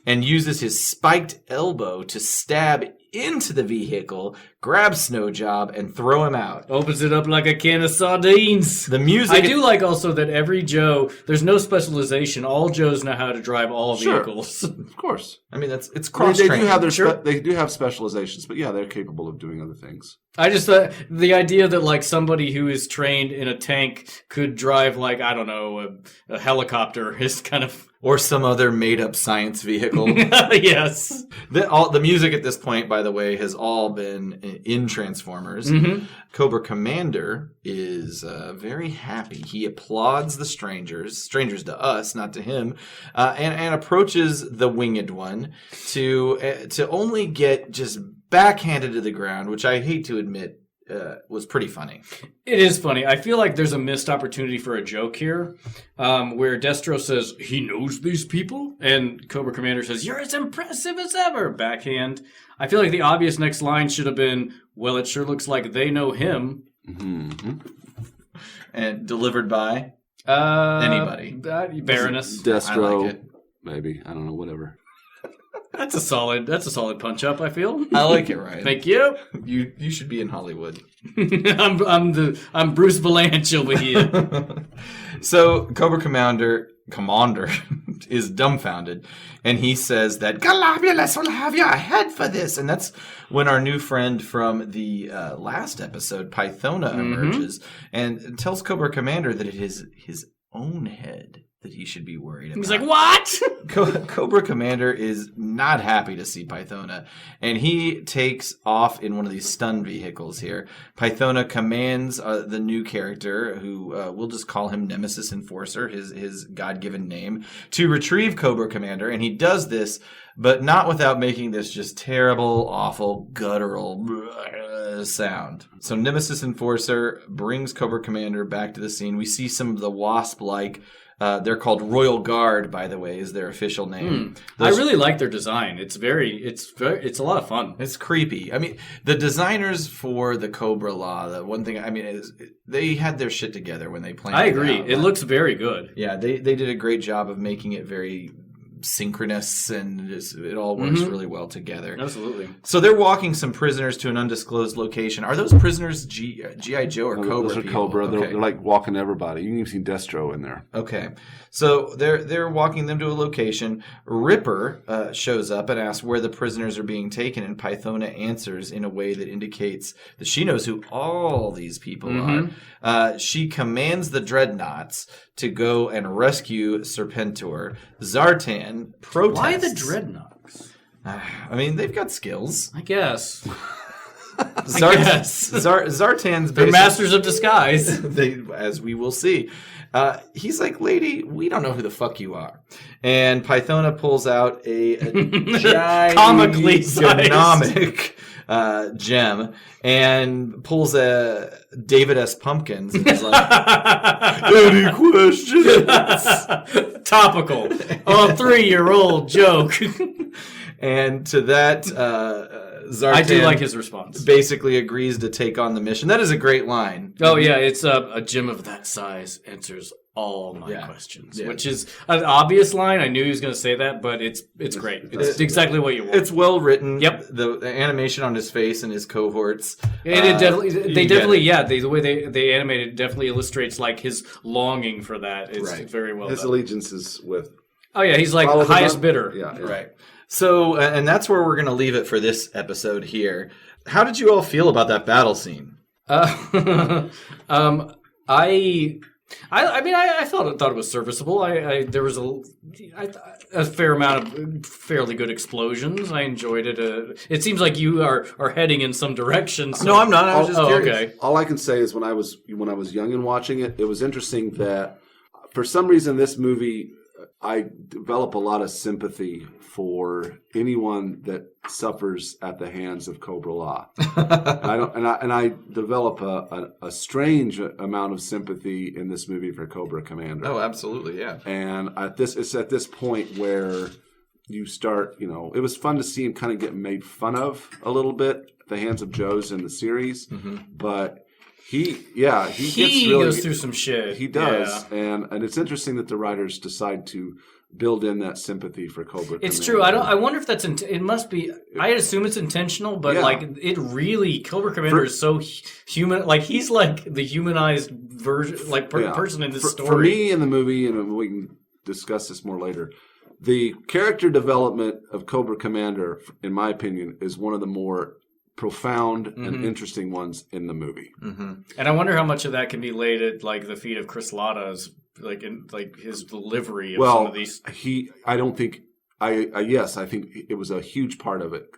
and uses his spiked elbow to stab into the vehicle, grab Snowjob, and throw him out. Opens it up like a can of sardines. The music... I do like also that every Joe, there's no specialization. All Joes know how to drive all vehicles. Of course. I mean, it's They cross-training. do have they do have specializations, but yeah, they're capable of doing other things. I just thought the idea that like somebody who is trained in a tank could drive like, I don't know, a helicopter is kind of Or some other made-up science vehicle. Yes. The music at this point, by the way, has all been in Transformers. Mm-hmm. Cobra Commander is very happy. He applauds the strangers to us, not to him, and approaches the winged one to only get just backhanded to the ground, which I hate to admit was pretty funny. It is funny. I feel like there's a missed opportunity for a joke here, where Destro says he knows these people, and Cobra Commander says you're as impressive as ever. Backhand. I feel like the obvious next line should have been, "Well, it sure looks like they know him." Mm-hmm. And delivered by anybody. Baroness. Destro, I like it. maybe. I don't know. Whatever. That's a solid punch up, I feel. I like it, Ryan. Thank you. You should be in Hollywood. I'm Bruce Valanche over here. So Cobra Commander is dumbfounded, and he says that Galabulus will have your head for this, and that's when our new friend from the last episode, Pythona, emerges and tells Cobra Commander that it is his own head that he should be worried about. He's like, what? Cobra Commander is not happy to see Pythona, and he takes off in one of these stun vehicles here. Pythona commands the new character, who we'll just call him Nemesis Enforcer, his God-given name, to retrieve Cobra Commander, and he does this, but not without making this just terrible, awful, guttural sound. So Nemesis Enforcer brings Cobra Commander back to the scene. We see some of the Wasp-like they're called Royal Guard, by the way, is their official name. I really like their design. It's a lot of fun. It's creepy. I mean, the designers for the Cobra-La, the one thing, I mean, is they had their shit together when they planned it. I agree. out. It looks very good. Yeah, they did a great job of making it very synchronous, and it all works really well together. Absolutely. So they're walking some prisoners to an undisclosed location. Are those prisoners G.I. Joe or Cobra? Those are people? Cobra. Okay. They're like walking everybody. You can even see Destro in there. Okay, so they're walking them to a location. Ripper shows up and asks where the prisoners are being taken, and Pythona answers in a way that indicates that she knows who all these people are. She commands the Dreadnoughts to go and rescue Serpentor. Zartan protests. Why the Dreadnoughts? I mean, they've got skills. I guess. Zartan's They're masters of disguise. As we will see. He's like, lady, we don't know who the fuck you are. And Pythona pulls out a giant comically sized gem and pulls a David S. Pumpkins and is like, any questions? Topical. Oh, 3-year-old joke. And to that, Zartan I do like his response. basically agrees to take on the mission. That is a great line. Oh, yeah, it's a gem of that size answers all my questions, which is an obvious line. I knew he was going to say that, but it's great. It's exactly what you want. It's well written. Yep. The animation on his face and his cohorts. And it definitely, the way they animate it definitely illustrates like his longing for that. It's very well His done. allegiance is with. Oh, yeah, he's like Follow the highest money. bidder. Yeah. Right. So, and that's where we're going to leave it for this episode here. How did you all feel about that battle scene? I mean, I thought it was serviceable. There was a fair amount of fairly good explosions. I enjoyed it. It seems like you are heading in some direction. So. No, I'm not. I was just curious. Okay. All I can say is when I was young and watching it, it was interesting that for some reason this movie, I develop a lot of sympathy for anyone that suffers at the hands of Cobra-La. I develop a strange amount of sympathy in this movie for Cobra Commander. Oh, absolutely, yeah. And it's at this point where you start, it was fun to see him kind of get made fun of a little bit at the hands of Joe's in the series, but he gets really, goes through some shit. He does, and it's interesting that the writers decide to build in that sympathy for Cobra. It's Commander. true. I wonder if that's. It must be. I assume it's intentional, but it really Cobra Commander is so human. Like he's like the humanized version, person in this story. For me in the movie, and we can discuss this more later. The character development of Cobra Commander, in my opinion, is one of the more profound and interesting ones in the movie. And I wonder how much of that can be laid at like the feet of Chris Latta's his delivery of some of these. Yes, I think it was a huge part of it.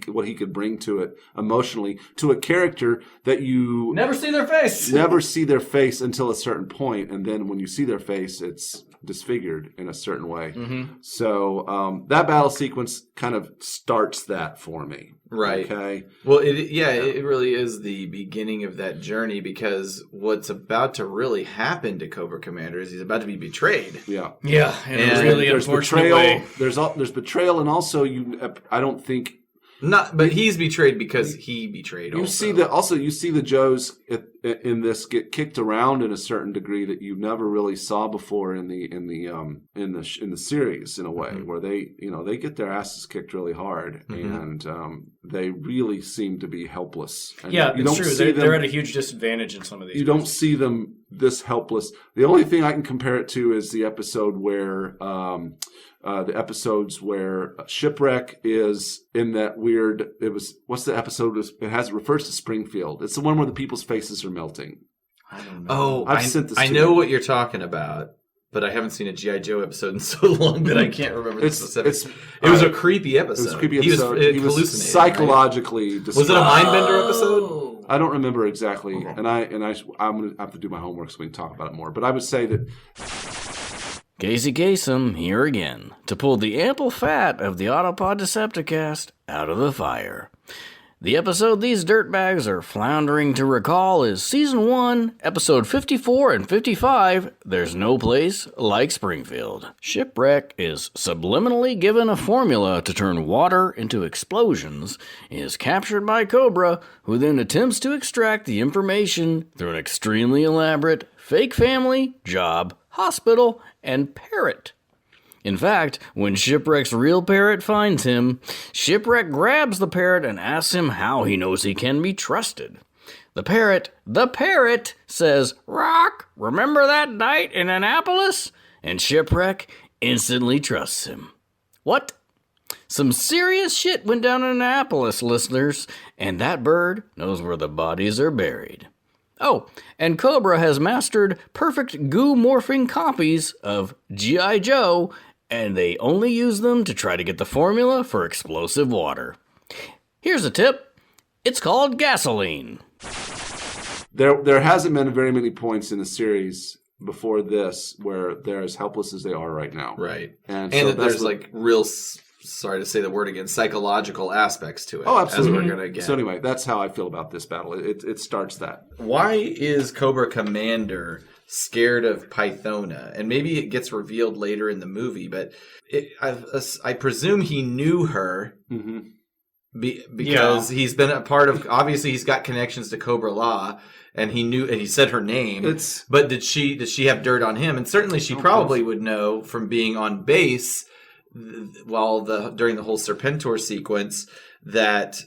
What he could bring to it emotionally to a character that you Never see their face. never see their face until a certain point, and then when you see their face, it's disfigured in a certain way. So that battle sequence kind of starts that for me. Right. Okay. Well, it really is the beginning of that journey, because what's about to really happen to Cobra Commander is he's about to be betrayed. Yeah. Yeah, in a And really There's unfortunate betrayal. way. There's betrayal, and also I don't think. But he's betrayed because he betrayed. You see the Joes in this get kicked around in a certain degree that you never really saw before in the series, in a way where they get their asses kicked really hard, and they really seem to be helpless. And Yeah, you it's don't true. see They're at a huge disadvantage in some of these. You don't see them this helpless. The only thing I can compare it to is the episode where. The episodes where Shipwreck is in that weird. What's the episode? It refers to Springfield. It's the one where the people's faces are melting. I don't know. Oh, I know what you're talking about, but I haven't seen a G.I. Joe episode in so long that I can't remember the specifics. It was a creepy episode. It was a creepy episode. He was hallucinating, psychologically. right? Was it a Mindbender episode? Oh. I don't remember exactly, and I'm gonna have to do my homework so we can talk about it more. But I would say that. Casey Kasem here again to pull the ample fat of the Autopod Decepticast out of the fire. The episode these dirtbags are floundering to recall is Season 1, Episode 54 and 55, There's No Place Like Springfield. Shipwreck is subliminally given a formula to turn water into explosions, is captured by Cobra, who then attempts to extract the information through an extremely elaborate fake family, job, hospital, and parrot. In fact, when Shipwreck's real parrot finds him, Shipwreck grabs the parrot and asks him how he knows he can be trusted. The parrot says, "Rock, remember that night in Annapolis?" And Shipwreck instantly trusts him. What? Some serious shit went down in Annapolis, listeners, and that bird knows where the bodies are buried. Oh, and Cobra has mastered perfect goo-morphing copies of G.I. Joe, and they only use them to try to get the formula for explosive water. Here's a tip. It's called gasoline. There hasn't been very many points in the series before this where they're as helpless as they are right now. Right. And so so there's real, sorry to say the word again, psychological aspects to it. Oh, absolutely. As we're going to get. So anyway, that's how I feel about this battle. It starts that. Why is Cobra Commander scared of Pythona? And maybe it gets revealed later in the movie, but I presume he knew her because he's been a part of. Obviously, he's got connections to Cobra-la, and he knew, and he said her name. But did she have dirt on him? And certainly, she probably would know from being on base during the whole Serpentor sequence that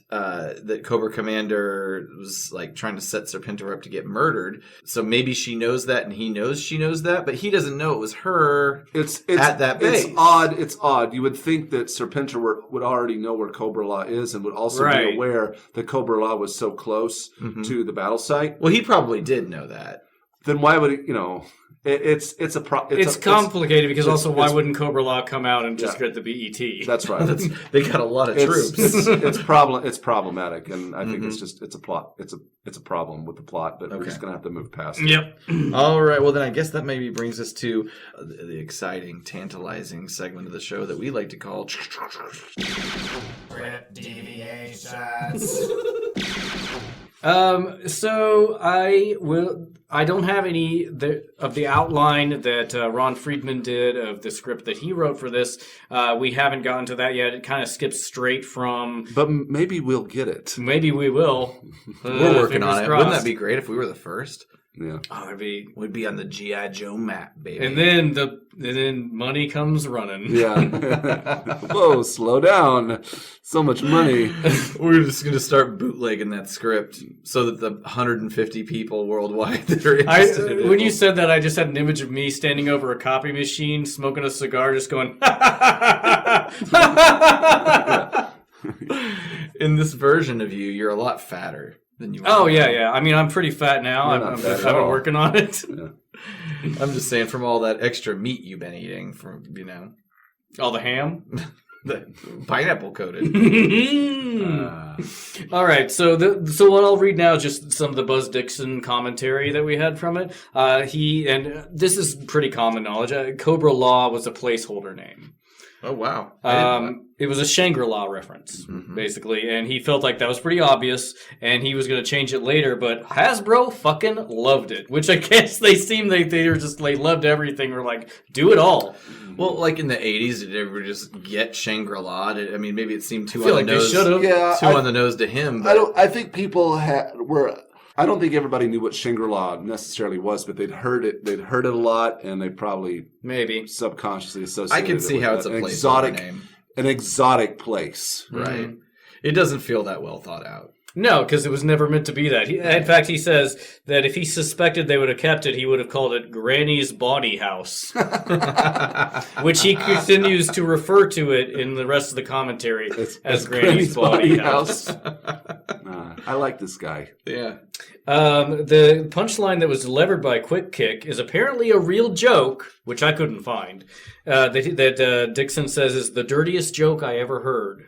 Cobra Commander was like trying to set Serpentor up to get murdered. So maybe she knows that, and he knows she knows that, but he doesn't know it was her. It's at that base. It's odd. You would think that Serpentor would already know where Cobra-la is, and would also be aware that Cobra-la was so close to the battle site. Well, he probably did know that. Then why would he? It's complicated because also why wouldn't Cobra-la come out and just get the B.E.T? That's right. They got a lot of troops. It's problematic, and I think it's a plot. It's a problem with the plot that we're just gonna have to move past. Yep. All right. Well, then I guess that maybe brings us to the exciting, tantalizing segment of the show that we like to call Script deviations. So I don't have any of the outline that Ron Friedman did of the script that he wrote for this. We haven't gotten to that yet. It kind of skips straight from. But maybe we'll get it. Maybe we will. We're working on it. Crossed. Wouldn't that be great if we were the first? Yeah. Oh, we'd be on the G.I. Joe map, baby. And then money comes running. Yeah. Whoa, slow down. So much money. We're just going to start bootlegging that script so that the 150 people worldwide that are interested in it. When you said that, I just had an image of me standing over a copy machine, smoking a cigar, just going, In this version of you, you're a lot fatter. than you. Oh are. yeah. I mean, I'm pretty fat now. You're not I've fat at been all. working on it. I'm just saying from all that extra meat you've been eating, from All the ham. the pineapple coated. All right, so what I'll read now is just some of the Buzz Dixon commentary that we had from it. This is pretty common knowledge. Cobra-la was a placeholder name. Oh wow! It was a Shangri-La reference, basically, and he felt like that was pretty obvious, and he was going to change it later, but Hasbro fucking loved it, which I guess they were just, they loved everything. We're like, do it all. Well, like in the 80s, did everybody just get Shangri-La? I mean, maybe it seemed too I feel on like the they nose. should have. Yeah, Too on the nose to him. But I think people were. I don't think everybody knew what Shangri-La necessarily was, but they'd heard it. They'd heard it a lot, and they probably Maybe. subconsciously I associated. can it see with how it's a an placeholder name. an exotic place. Right. It doesn't feel that well thought out. No, because it was never meant to be that. In fact, he says that if he suspected they would have kept it, he would have called it Granny's Body House, which he continues to refer to it in the rest of the commentary as Granny's Body House. I like this guy. Yeah. The punchline that was delivered by Quick Kick is apparently a real joke, which I couldn't find. That Dixon says is the dirtiest joke I ever heard.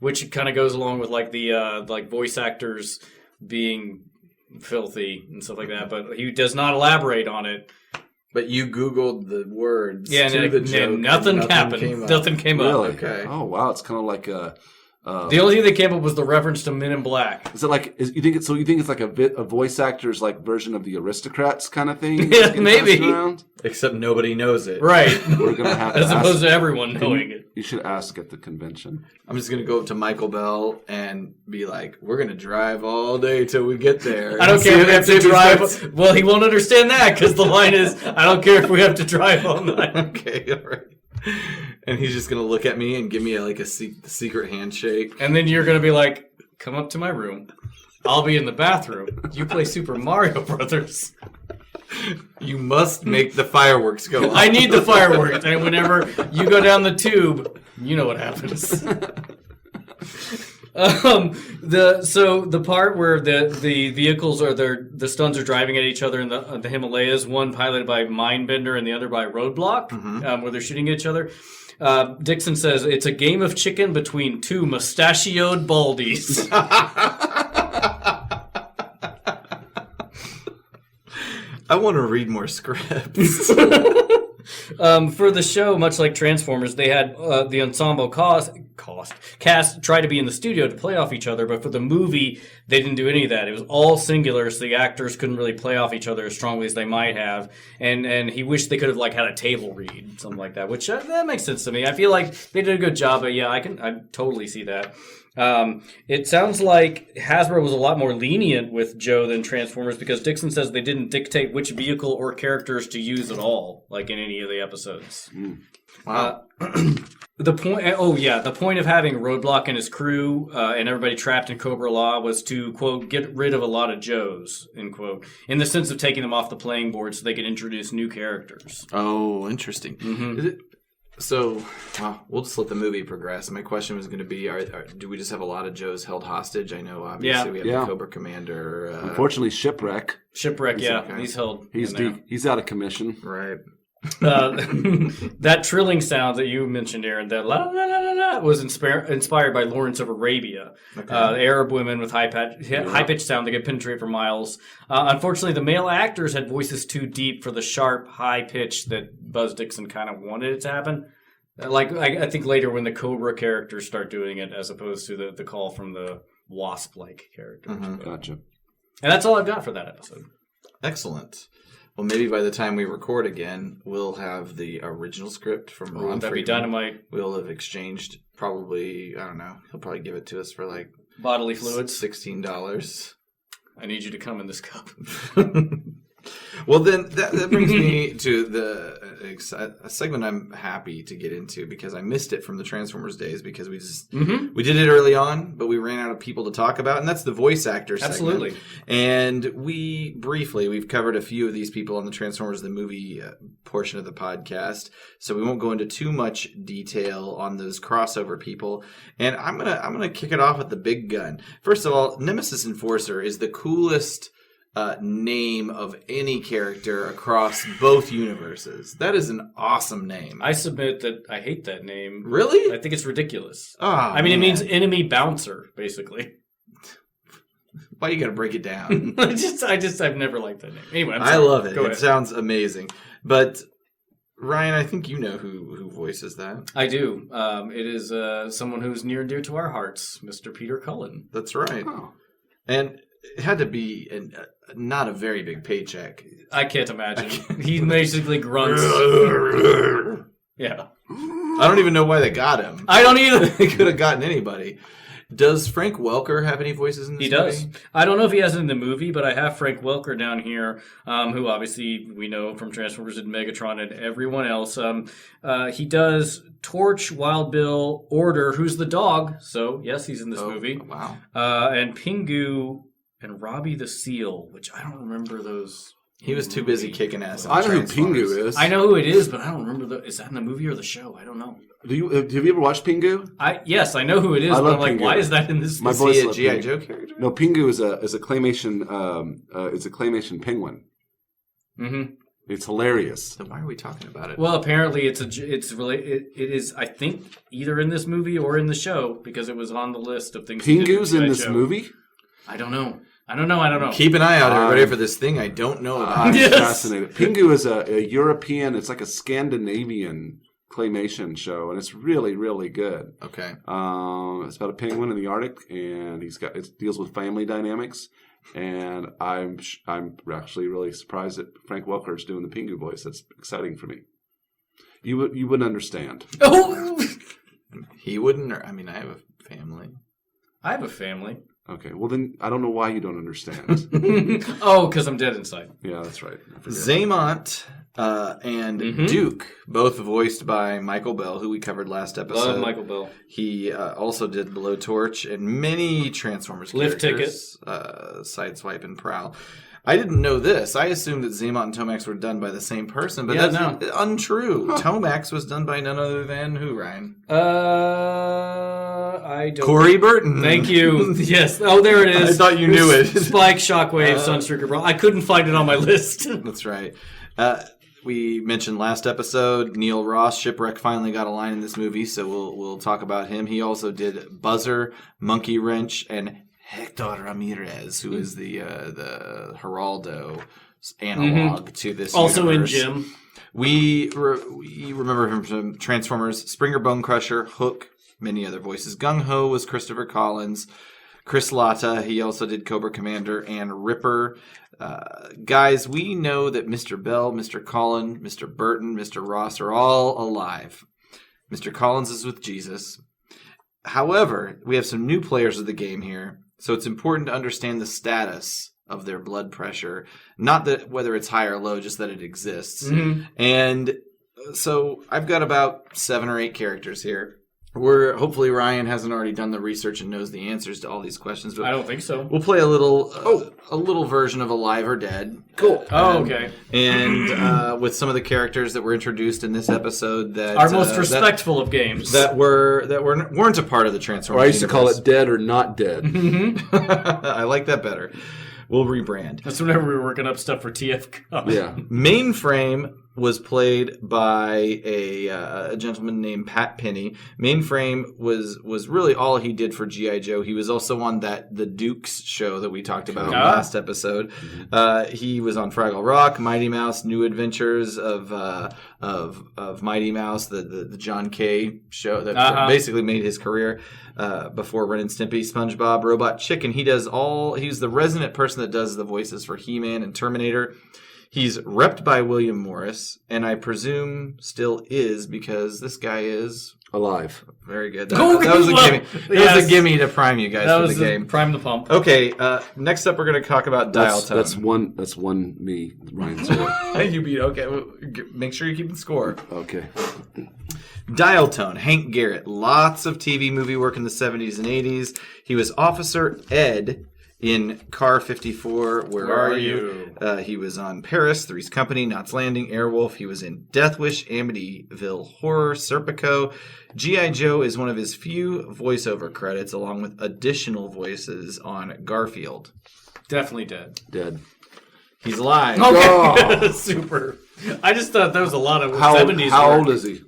Which kind of goes along with like the voice actors being filthy and stuff like that, but he does not elaborate on it. But you Googled the words. Yeah, to the joke, and nothing happened. Came up. Nothing came Really? up. Okay. Oh wow, it's kind of like a. The only thing that came up was the reference to Men in Black. Is it like you think it's like a voice actor's like version of the Aristocrats kind of thing? Yeah, maybe. Around? Except nobody knows it. Right. We're gonna have to As opposed ask, to everyone knowing it. You should ask at the convention. I'm just going to go up to Michael Bell and be like, we're going to drive all day till we get there. I don't care if we have to drive. Starts... Well, he won't understand that because the line is, I don't care if we have to drive all night. Okay, all right. And he's just going to look at me and give me a secret handshake. And then you're going to be like, come up to my room. I'll be in the bathroom. You play Super Mario Brothers. You must make the fireworks go off. I need the fireworks. And whenever you go down the tube, you know what happens. The part where the vehicles are the stuns are driving at each other in the Himalayas, one piloted by Mindbender and the other by Roadblock, where they're shooting at each other. Dixon says it's a game of chicken between two mustachioed baldies. I want to read more scripts. For the show, much like Transformers, they had the ensemble cast try to be in the studio to play off each other, but for the movie, they didn't do any of that. It was all singular, so the actors couldn't really play off each other as strongly as they might have. And he wished they could have had a table read, something like that, which that makes sense to me. I feel like they did a good job, but yeah, I totally see that. It sounds like Hasbro was a lot more lenient with Joe than Transformers because Dixon says they didn't dictate which vehicle or characters to use at all, like in any of the episodes. Wow. The point of having Roadblock and his crew and everybody trapped in Cobra-la was to, quote, get rid of a lot of Joes, end quote, in the sense of taking them off the playing board so they could introduce new characters. Oh, interesting. Is it? So, we'll just let the movie progress. My question was going to be, do we just have a lot of Joes held hostage? I know, obviously, we have the Cobra Commander. Unfortunately, Shipwreck. He's held. He's out of commission. Right. That trilling sound that you mentioned, Aaron, that la la la la la, was inspired by Lawrence of Arabia. Okay. Arab women with high pitched sound that could penetrate for miles. Unfortunately, the male actors had voices too deep for the sharp, high pitch that Buzz Dixon kind of wanted it to happen. I think later when the Cobra characters start doing it, as opposed to the call from the Wasp-like characters. Gotcha. And that's all I've got for that episode. Excellent. Well, maybe by the time we record again, we'll have the original script from Ron That'd be Friedman. dynamite. We'll have exchanged probably, I don't know, he'll probably give it to us for Bodily fluids. $16. I need you to come in this cup. Well, then that brings me to a segment I'm happy to get into because I missed it from the Transformers days because we we did it early on, but we ran out of people to talk about, and that's the voice actor segment. Absolutely. And we've covered a few of these people on the Transformers the movie portion of the podcast, so we won't go into too much detail on those crossover people. And I'm gonna kick it off with the big gun. First of all, Nemesis Enforcer is the coolest name of any character across both universes. That is an awesome name. I submit that I hate that name. Really? I think it's ridiculous. Oh, I mean, it means enemy bouncer, basically. Why you gotta break it down? I've never liked that name. Anyway, I'm I sorry. love it. Go It ahead. sounds amazing. But Ryan, I think you know who voices that. I do. It is someone who's near and dear to our hearts, Mr. Peter Cullen. That's right. Oh. And it had to be not a very big paycheck. I can't imagine. He basically grunts. Yeah. I don't even know why they got him. I don't either. They could have gotten anybody. Does Frank Welker have any voices in this He movie? does. I don't know if he has it in the movie, but I have Frank Welker down here, who obviously we know from Transformers and Megatron and everyone else. He does Torch, Wild Bill, Order, who's the dog. So, yes, he's in this movie. Wow. And Pingu and Robbie the Seal, which I don't remember those. He was too busy kicking ass. on I know who Transformers. Pingu is. I know who it is, but I don't remember. Is that in the movie or the show? I don't know. Have you ever watched Pingu? Yes, I know who it is, I but love I'm like, Pingu. why is that in this? My Is boys he a love G.I. Pingu. Joe character? No, Pingu is a claymation. It's a claymation penguin. Mm-hmm. It's hilarious. Then why are we talking about it? Well, apparently it is. I think either in this movie or in the show because it was on the list of things. he did Pingu's in G.I. this Joe. movie. I don't know. I don't know. Keep an eye out, everybody, for this thing I don't know about. I'm Yes. fascinated. Pingu is a European. It's like a Scandinavian claymation show, and it's really, really good. Okay. It's about a penguin in the Arctic, and it deals with family dynamics. And I'm actually really surprised that Frank Welker is doing the Pingu voice. That's exciting for me. You wouldn't understand. Oh, He wouldn't. I mean, I have a family. I have a family. Okay, well then I don't know why you don't understand. Oh, because I'm dead inside. Yeah, that's right. I forget. Zaymont and Duke, both voiced by Michael Bell, who we covered last episode. Love Michael Bell. He also did Blowtorch and many Transformers Lift characters. Sideswipe and Prowl. I didn't know this. I assumed that Zaymont and Tomax were done by the same person, but Yeah, that's untrue. Tomax was done by none other than who, Ryan? I don't. Corey Burton. Thank you. Yes. Oh, there it is. I thought you knew it. Spike, Shockwave, Sunstreaker, Brawl. I couldn't find it on my list. That's right. We mentioned last episode, Neil Ross, Shipwreck, finally got a line in this movie, so we'll talk about him. He also did Buzzer, Monkey Wrench, and Hector Ramirez, who is the Geraldo analog to this Also universe. in Jim. We remember him from Transformers, Springer Bone Crusher, Hook, many other voices. Gung Ho was Christopher Collins. Chris Latta, he also did Cobra Commander and Ripper. Guys, we know that Mr. Bell, Mr. Collin, Mr. Burton, Mr. Ross are all alive. Mr. Collins is with Jesus. However, we have some new players of the game here, so it's important to understand the status of their blood pressure. Not that whether it's high or low, just that it exists. Mm-hmm. And so I've got about 7 or 8 characters here. Hopefully Ryan hasn't already done the research and knows the answers to all these questions. But I don't think so. we'll play a little version of Alive or Dead. Cool. Oh, okay. And with some of the characters that were introduced in this episode that Our most respectful of games. that weren't a part of the Transformers. Or I used to call universe. it dead or not dead. I like that better. We'll rebrand. That's whenever we were working up stuff for TFCon. Yeah. Mainframe was played by a gentleman named Pat Penny. Mainframe was really all he did for G.I. Joe. He was also on the Dukes show that we talked about last episode. He was on Fraggle Rock, Mighty Mouse, New Adventures of Mighty Mouse, the John Kay show that basically made his career before Ren and Stimpy, SpongeBob, Robot Chicken. He's the resident person that does the voices for He-Man and Terminator. He's repped by William Morris, and I presume still is because this guy is Alive. very good. That was a gimme. That was a gimme to prime you guys That for was the game. prime the pump. Okay, next up we're going to talk about dial tone. That's one me, Ryan 0. You beat. Okay, well, make sure you're keeping score. Okay. Dial tone. Hank Garrett. Lots of TV movie work in the 70s and 80s. He was Officer Ed in Car 54. Where are you? He was on Paris, Three's Company, Knots Landing, Airwolf. He was in Death Wish, Amityville Horror, Serpico. G.I. Joe is one of his few voiceover credits, along with additional voices on Garfield. Definitely dead. Dead. He's alive. Okay, super. I just thought that was a lot of 70s How work. old is he?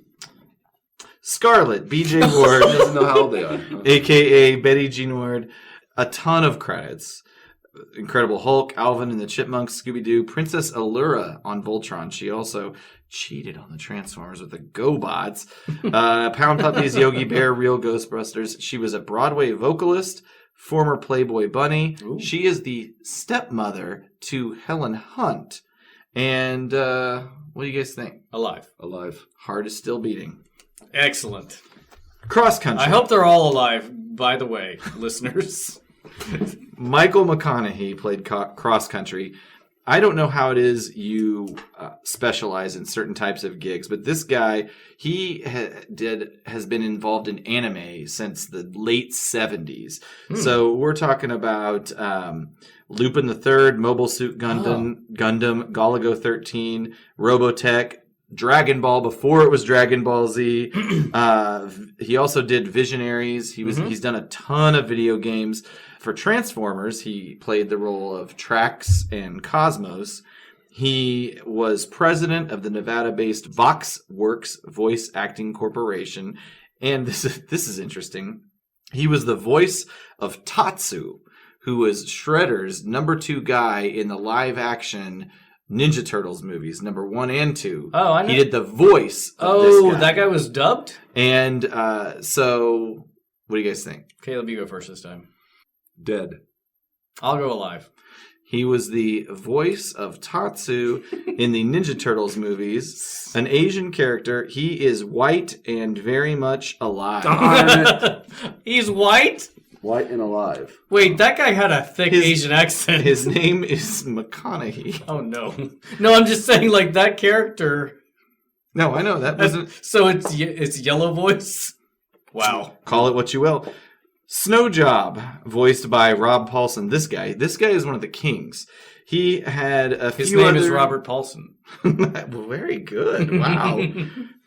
Scarlett, B.J. Ward, He doesn't know how old they are. a.k.a. Betty Jean Ward. A ton of credits. Incredible Hulk, Alvin and the Chipmunks, Scooby-Doo, Princess Allura on Voltron. She also cheated on the Transformers with the GoBots. Pound Puppies, Yogi Bear, Real Ghostbusters. She was a Broadway vocalist, former Playboy Bunny. Ooh. She is the stepmother to Helen Hunt. And what do you guys think? Alive. Heart is still beating. Excellent. Cross country. I hope they're all alive, by the way, listeners. Michael McConaughey played cross country. I don't know how it is you specialize in certain types of gigs, but this guy, he has been involved in anime since the late 70s. So we're talking about Lupin the Third, Mobile Suit Gundam, Galago 13, Robotech, Dragon Ball before it was Dragon Ball Z. He also did Visionaries. He's done a ton of video games. For Transformers, he played the role of Trax and Cosmos. He was president of the Nevada-based VoxWorks Voice Acting Corporation. And this is interesting. He was the voice of Tatsu, who was Shredder's number 2 guy in the live-action Ninja Turtles movies, number 1 and 2. Oh, I know. He did the voice of this guy. That guy was dubbed? And so, what do you guys think? Caleb, you go first this time. Dead. I'll go alive. He was the voice of Tatsu in the Ninja Turtles movies, an Asian character. He is white and very much alive. He's white? White and alive. Wait, that guy had a thick Asian accent. His name is McConaughey. Oh, no. No, I'm just saying, like, that character. No, I know. That wasn't... So it's yellow voice? Wow. Call it what you will. Snow Job, voiced by Rob Paulson. This guy is one of the kings. He had a His few name other... is Robert Paulson. Well, very good. Wow.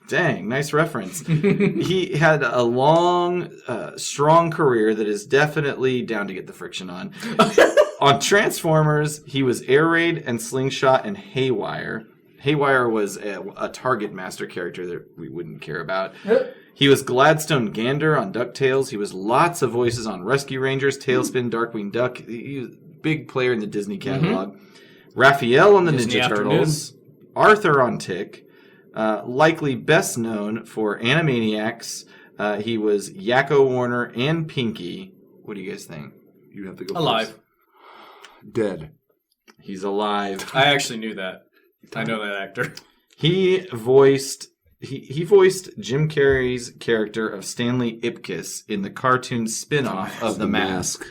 Dang, nice reference. He had a long, strong career that is definitely down to get the friction on. On Transformers, he was Air Raid and Slingshot and Haywire. Haywire was a Target Master character that we wouldn't care about. He was Gladstone Gander on DuckTales. He was lots of voices on Rescue Rangers, Tailspin, Darkwing Duck. He was a big player in the Disney catalog. Raphael on the Disney Ninja Turtles. Arthur on Tick. Likely best known for Animaniacs. He was Yakko Warner and Pinky. What do you guys think? You have to go Alive. first. Dead. He's alive. I actually knew that. I know that actor. He voiced Jim Carrey's character of Stanley Ipkiss in the cartoon spin-off of The Mask.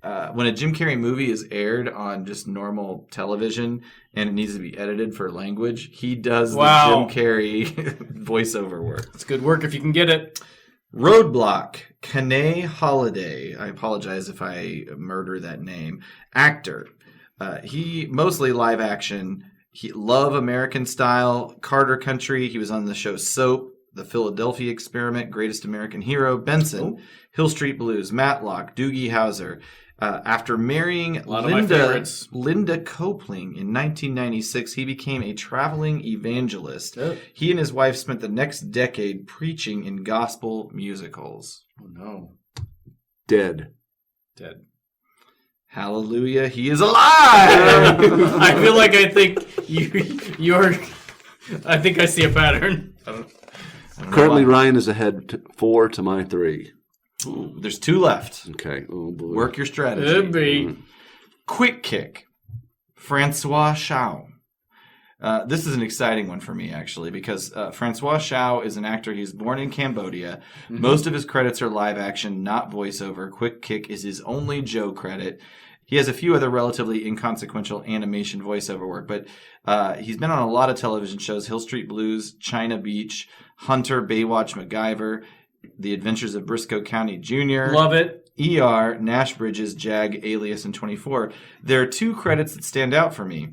When a Jim Carrey movie is aired on just normal television and it needs to be edited for language, he does the Jim Carrey voiceover work. It's good work if you can get it. Roadblock, Kane Holiday. I apologize if I murder that name. Actor. He mostly live action. He Love American Style, Carter Country. He was on the show Soap, The Philadelphia Experiment, Greatest American Hero, Benson, Hill Street Blues, Matlock, Doogie Howser. After marrying Linda Copeland in 1996, he became a traveling evangelist. Oh. He and his wife spent the next decade preaching in gospel musicals. Oh, no. Dead. Hallelujah, he is alive! I feel like I think I see a pattern. I don't Currently, Ryan is ahead 4 to my 3. Ooh, there's 2 left. Okay. Oh, boy. Work your strategy. Could be. Quick Kick, Francois Chau. This is an exciting one for me, actually, because Francois Chau is an actor. He's born in Cambodia. Mm-hmm. Most of his credits are live action, not voiceover. Quick Kick is his only Joe credit. He has a few other relatively inconsequential animation voiceover work, but he's been on a lot of television shows: Hill Street Blues, China Beach, Hunter, Baywatch, MacGyver, The Adventures of Briscoe County Jr. Love it. ER, Nash Bridges, Jag, Alias, and 24. There are two credits that stand out for me.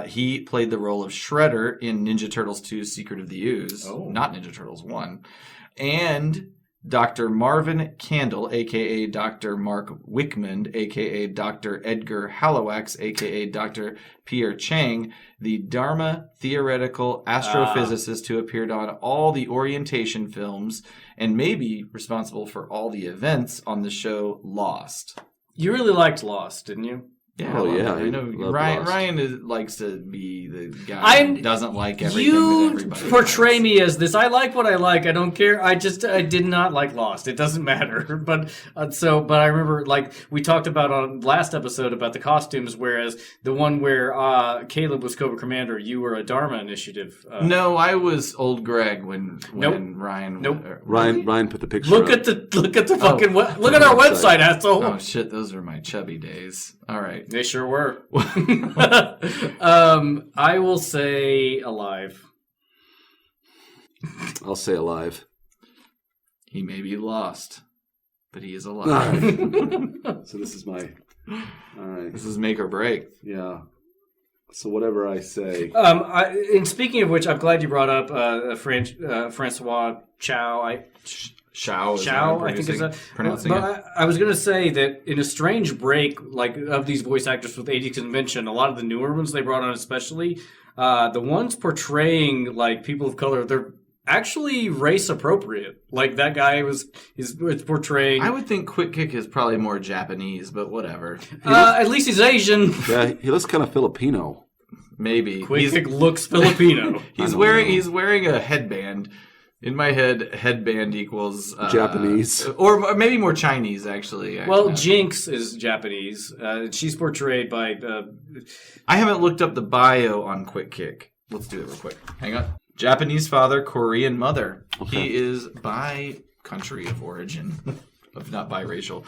He played the role of Shredder in Ninja Turtles 2 Secret of the Ooze, not Ninja Turtles 1. And Dr. Marvin Candle, a.k.a. Dr. Mark Wickman, a.k.a. Dr. Edgar Halowax, a.k.a. Dr. Pierre Chang, the Dharma theoretical astrophysicist who appeared on all the orientation films and may be responsible for all the events on the show Lost. You really liked Lost, didn't you? Yeah, I know love Ryan likes to be the guy who doesn't like everything that everybody You portray likes. me as this. I like what I like. I don't care. I did not like Lost. It doesn't matter. But I remember, like, we talked about on last episode about the costumes, whereas the one where Caleb was Cobra Commander, you were a Dharma Initiative. No, I was old Greg when Nope. Ryan. Nope. Ryan put the picture. Look up. at the fucking look at our website, asshole. Oh shit, those are my chubby days. All right. They sure were. I will say alive. I'll say alive. He may be lost, but he is All alive. right. So this is my. All right. This is make or break. Yeah. So whatever I say. And speaking of which, I'm glad you brought up Francois Chau. Chau, I think is that. pronouncing But it. I was going to say that in a strange break, like of these voice actors with 80s convention, a lot of the newer ones they brought on, especially the ones portraying like people of color, they're actually race appropriate. Like that guy is portraying. I would think Quick Kick is probably more Japanese, but whatever. At least he's Asian. Yeah, he looks kind of Filipino. Maybe Quick Kick looks Filipino. He's wearing a headband. In my head, headband equals Japanese, or maybe more Chinese. Actually, Well, Jinx is Japanese. She's portrayed by. I haven't looked up the bio on Quick Kick. Let's do it real quick. Hang on. Japanese father, Korean mother. Okay. He is by country of origin, of not biracial.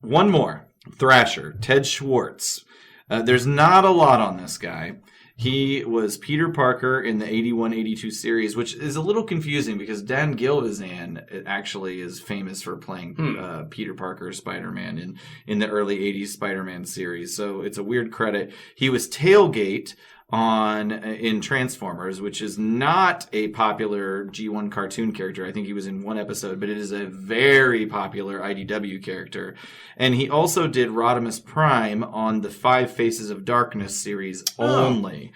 One more. Thrasher, Ted Schwartz. There's not a lot on this guy. He was Peter Parker in the 81-82 series, which is a little confusing because Dan Gilvezan actually is famous for playing Peter Parker Spider-Man in the early 80s Spider-Man series. So it's a weird credit. He was Tailgate in Transformers, which is not a popular G1 cartoon character. I think he was in one episode, but it is a very popular IDW character. And he also did Rodimus Prime on the Five Faces of Darkness series only.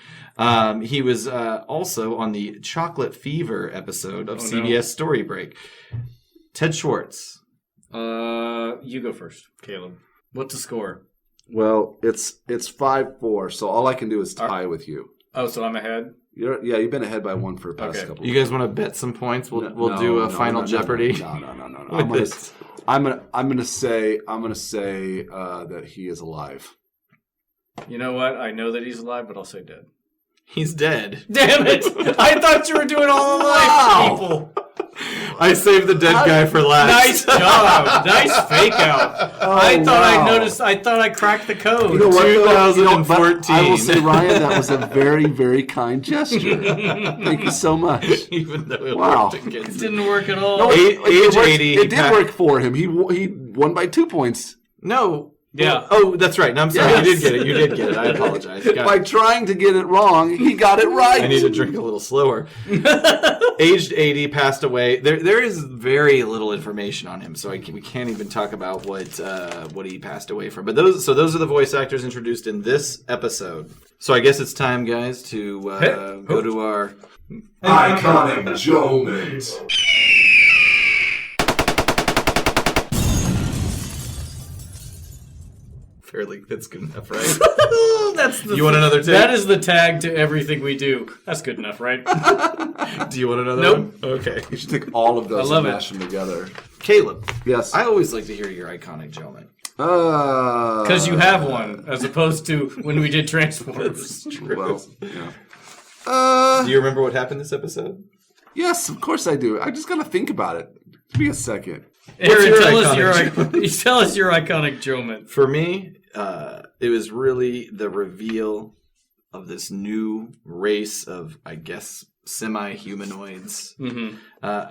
He was also on the Chocolate Fever episode of CBS Story Break. Ted Schwartz. You go first, Caleb. What's the score? Well, it's 5-4, so all I can do is tie with you. Oh, so I'm ahead? You've been ahead by one for the past couple. You guys want to bet some points? We'll do a Final Jeopardy. No. I'm gonna say that he is alive. You know what? I know that he's alive, but I'll say dead. He's dead. Damn it! I thought you were doing all alive people. I saved the dead guy for last. Nice job. Nice fake out. I thought I cracked the code. You know what? 2014. I will say, Ryan, that was a very, very kind gesture. Thank you so much. Even though it Wow. worked against It didn't work at all. No, Age it 80. It did work for him. He won by 2 points. No. Yeah. Oh, that's right. No, I'm sorry. Yes. You did get it. I apologize. By trying to get it wrong, he got it right. I need to drink a little slower. Aged 80, passed away. There is very little information on him, so we can't even talk about what he passed away from. But those are the voice actors introduced in this episode. So I guess it's time, guys, to go to our Iconic Joements. fairly that's good enough, right? You want another take? That is the tag to everything we do. That's good enough, right? Do you want another Nope. one? Okay. You should take all of those I love and it. mash them together. Caleb, Yes. I always like to hear your iconic Joement. Because you have one, as opposed to when we did Transformers. Well, yeah. Do you remember what happened this episode? Yes, of course I do. I just gotta think about it. Give me a second. Aaron, your tell us your iconic Joement. For me, it was really the reveal of this new race of, I guess, semi-humanoids. Mm-hmm.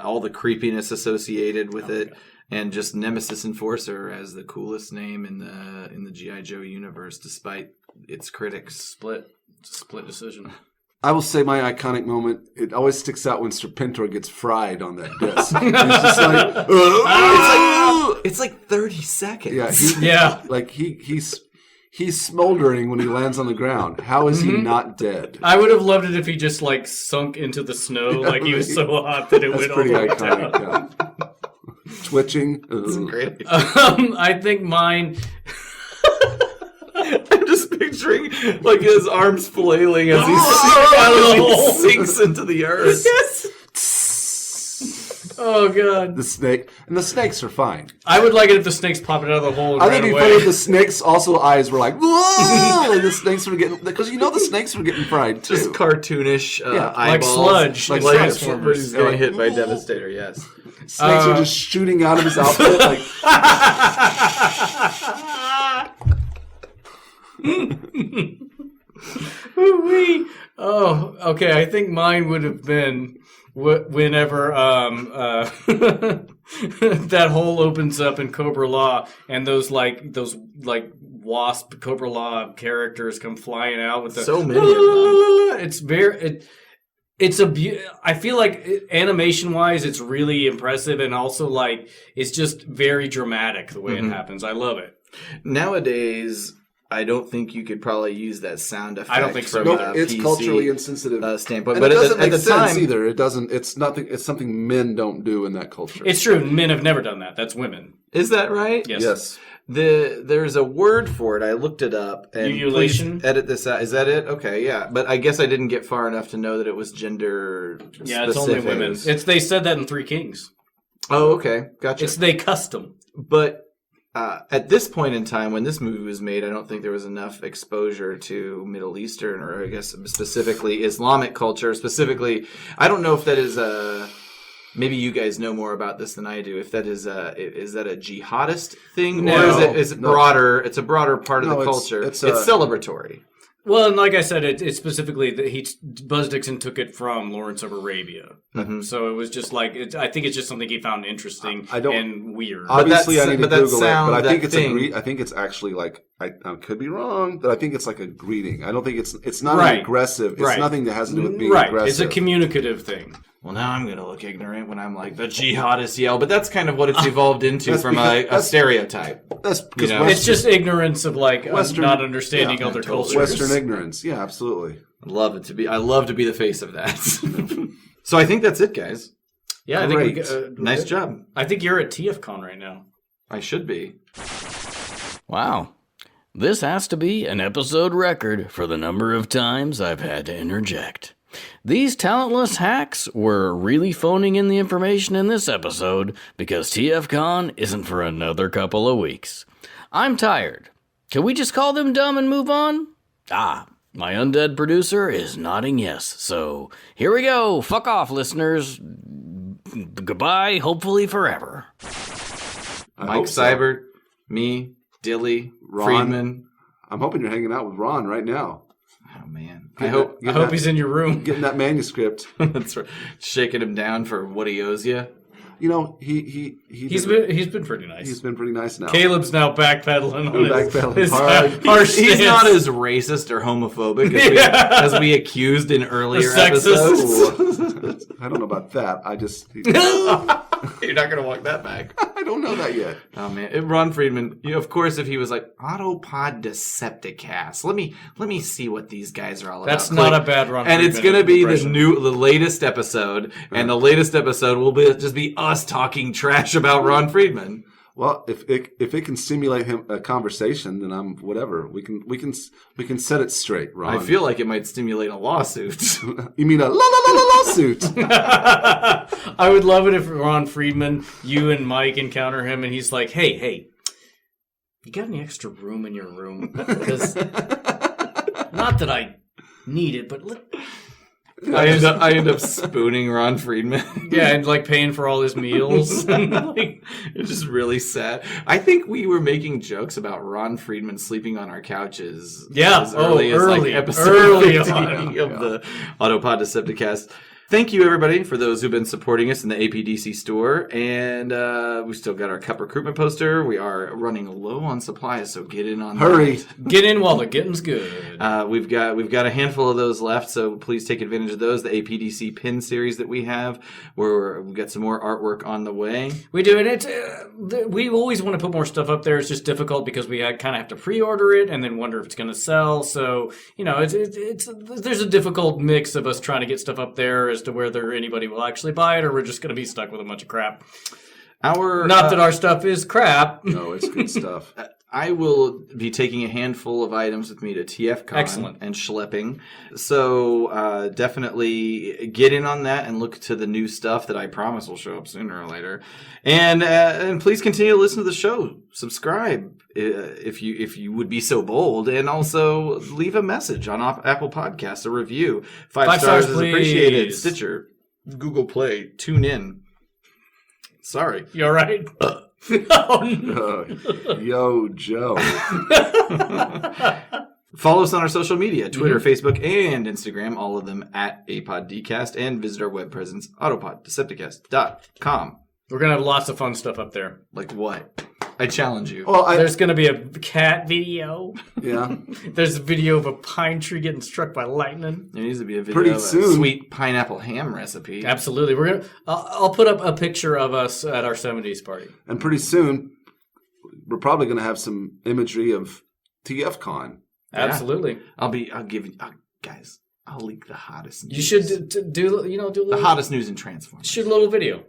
All the creepiness associated with it, and just Nemesis Enforcer as the coolest name in the G.I. Joe universe, despite its critics. Split decision. I will say my iconic moment, it always sticks out when Serpentor gets fried on that disc. He's just like, It's like 30 seconds. yeah, he's smoldering when he lands on the ground. How is he not dead? I would have loved it if he just like sunk into the snow, like he was so hot that it That's went all the pretty way iconic. down. Yeah. Twitching. It's great. I think mine. I'm just picturing like his arms flailing as he sinks into the earth. Yes. Oh god. The snake and the snakes are fine. I would like it if the snakes popped out of the hole and I ran think it'd be away. funny if the snakes' also eyes were like, whoa! Like the snakes were getting, because the snakes were getting fried too. Just cartoonish like eyeballs. sludge. Like Like sludge. Transformers. He's getting hit by Devastator, yes. Snakes are just shooting out of his outfit. Like, Ooh-wee. Oh, okay. I think mine would have been whenever that hole opens up in Cobra-La and those wasp Cobra-La characters come flying out with the So many of them. It's very. I feel like animation wise, it's really impressive, and also like it's just very dramatic the way it happens. I love it. Nowadays, I don't think you could probably use that sound effect. I don't think so. From nope, a it's PC, culturally insensitive standpoint. And But it doesn't at make the sense time, either. It doesn't. It's nothing. It's something men don't do in that culture. It's true. Men have never done that. That's women. is that right? Yes. yes. There's a word for it. I looked it up. And Ululation? please edit this out. Is that it? Okay, yeah. But I guess I didn't get far enough to know that it was gender Yeah, it's only specific. women. They said that in Three Kings. Oh, okay. Gotcha. It's they custom. But at this point in time, when this movie was made, I don't think there was enough exposure to Middle Eastern, or I guess specifically Islamic culture. Specifically, I don't know if that is maybe you guys know more about this than I do. If that is that a jihadist thing, No. or is it broader? It's a broader part of No, the it's- culture. it's It's celebratory. Well, and like I said, it's specifically that Buzz Dixon took it from Lawrence of Arabia. Mm-hmm. So it was just like I think it's just something he found interesting and weird. Obviously, I need to but that Google sound, it, but I that think it's thing- I think it's actually like I could be wrong, but I think it's like a greeting. I don't think it's not Right. aggressive. It's Right. nothing that has to do with being right. aggressive. It's a communicative thing. Well, now I'm going to look ignorant when I'm like the jihadist yell, but that's kind of what it's evolved into That's from because- a that's- stereotype. That's because You know? It's just ignorance of like Western- not understanding yeah, other totally. cultures. Western ignorance. Yeah, absolutely. I love to be the face of that. So I think that's it, guys. Yeah, I think Great. Nice job. I think you're at TFCon right now. I should be. Wow. This has to be an episode record for the number of times I've had to interject. These talentless hacks were really phoning in the information in this episode because TFCon isn't for another couple of weeks. I'm tired. Can we just call them dumb and move on? Ah, my undead producer is nodding yes. So here we go. Fuck off, listeners. Goodbye, hopefully forever. I Mike hope so. Seibert, me, Dilly, Ron. Friedman. I'm hoping you're hanging out with Ron right now. Oh, man. Getting I hope that- I hope he's in your room. getting that manuscript. that's right. Shaking him down for what he owes you. You know, he's been pretty nice. he's been pretty nice now. Caleb's now backpedaling on Backpedaling his hard. harsh He's stance. not as racist or homophobic as we accused in earlier sexist. episodes. I don't know about that. I just You're not going to walk that back. I don't know that yet. Oh man, Ron Friedman. Of course, if he was like Autopod Decepticast, let me see what these guys are all about. That's not a bad Ron And it's Friedman gonna be impression. the latest episode, and the latest episode will just be us talking trash about Ron Friedman. Well, if it can stimulate a conversation, then I'm whatever. We can set it straight, Ron. I feel like it might stimulate a lawsuit. You mean a lawsuit? I would love it if Ron Friedman, you and Mike encounter him, and he's like, "Hey, you got any extra room in your room? Because not that I need it, but I end up spooning Ron Friedman. Yeah, and like paying for all his meals. It's just really sad. I think we were making jokes about Ron Friedman sleeping on our couches. Yeah. as early as like early. episode Early 50 on. of the Autopod Decepticast. Thank you, everybody, for those who've been supporting us in the APDC store. And we've still got our Cup recruitment poster. We are running low on supplies, so get in on Hurry. that. Get in while the getting's good. We've got a handful of those left, so please take advantage of those. The APDC pin series that we have, where we've got some more artwork on the way. We do, and it's we always want to put more stuff up there. It's just difficult because we kind of have to pre-order it and then wonder if it's going to sell. So it's there's a difficult mix of us trying to get stuff up there as to whether anybody will actually buy it or we're just going to be stuck with a bunch of crap. Not that our stuff is crap. No, it's good stuff. I will be taking a handful of items with me to TFCon. Excellent. And schlepping. So definitely get in on that and look to the new stuff that I promise will show up sooner or later. And please continue to listen to the show. Subscribe if you would be so bold, and also leave a message on Apple Podcasts, a review. 5 stars is appreciated. please. Stitcher, Google Play, tune in. Sorry. You all right? Oh, no. Yo, Joe. Follow us on our social media, Twitter, Facebook, and Instagram, all of them at APODcast, and visit our web presence, autopoddecepticast.com. We're going to have lots of fun stuff up there. Like what? I challenge you. Well, There's going to be a cat video. yeah. There's a video of a pine tree getting struck by lightning. There needs to be a video Pretty of a soon. sweet pineapple ham recipe. Absolutely. We're gonna. I'll put up a picture of us at our 70s party. And pretty soon, we're probably going to have some imagery of TFCon. Absolutely. Guys, I'll leak the hottest news. You should do a The little, hottest news in Transformers. shoot a little video.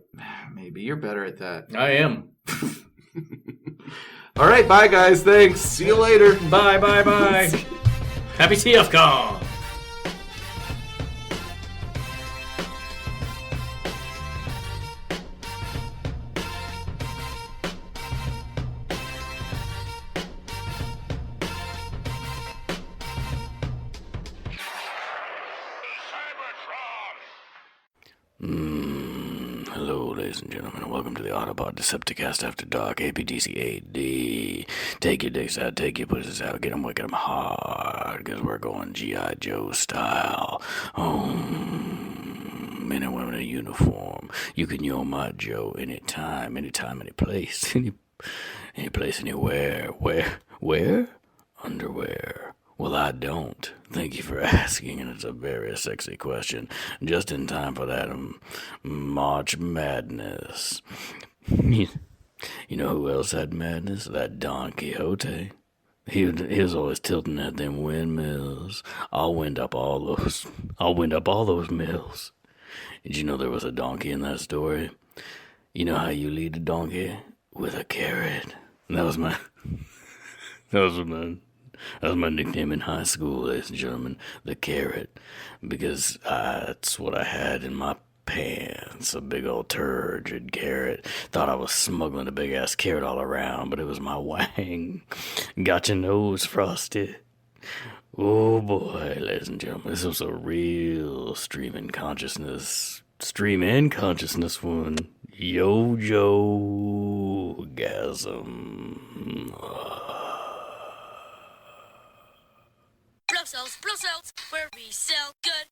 Maybe you're better at that. I am. All right, bye, guys. Thanks. See you later. Bye. Happy TFCon. Hello, ladies and gentlemen, and welcome to the Autobot Decepticast After Dark, APDC AD. Take your dicks out, take your pussies out, get them wicked, them hard, because we're going G.I. Joe style. Men and women in uniform. You can Yo My Joe anytime, any place, any place, anywhere. Where? Underwear. Well, I don't. Thank you for asking, and it's a very sexy question. Just in time for that March Madness. You know who else had madness? That Don Quixote. He was always tilting at them windmills. I'll wind up all those mills. Did you know there was a donkey in that story? You know how you lead a donkey? With a carrot. And that was my nickname in high school, ladies and gentlemen, the carrot, because that's what I had in my pants, a big old turgid carrot. Thought I was smuggling a big-ass carrot all around, but it was my wang. Got your nose frosted. Oh boy, ladies and gentlemen, this was a real stream in consciousness one. Yo-Joe-gasm. Blow cells, where we sell good.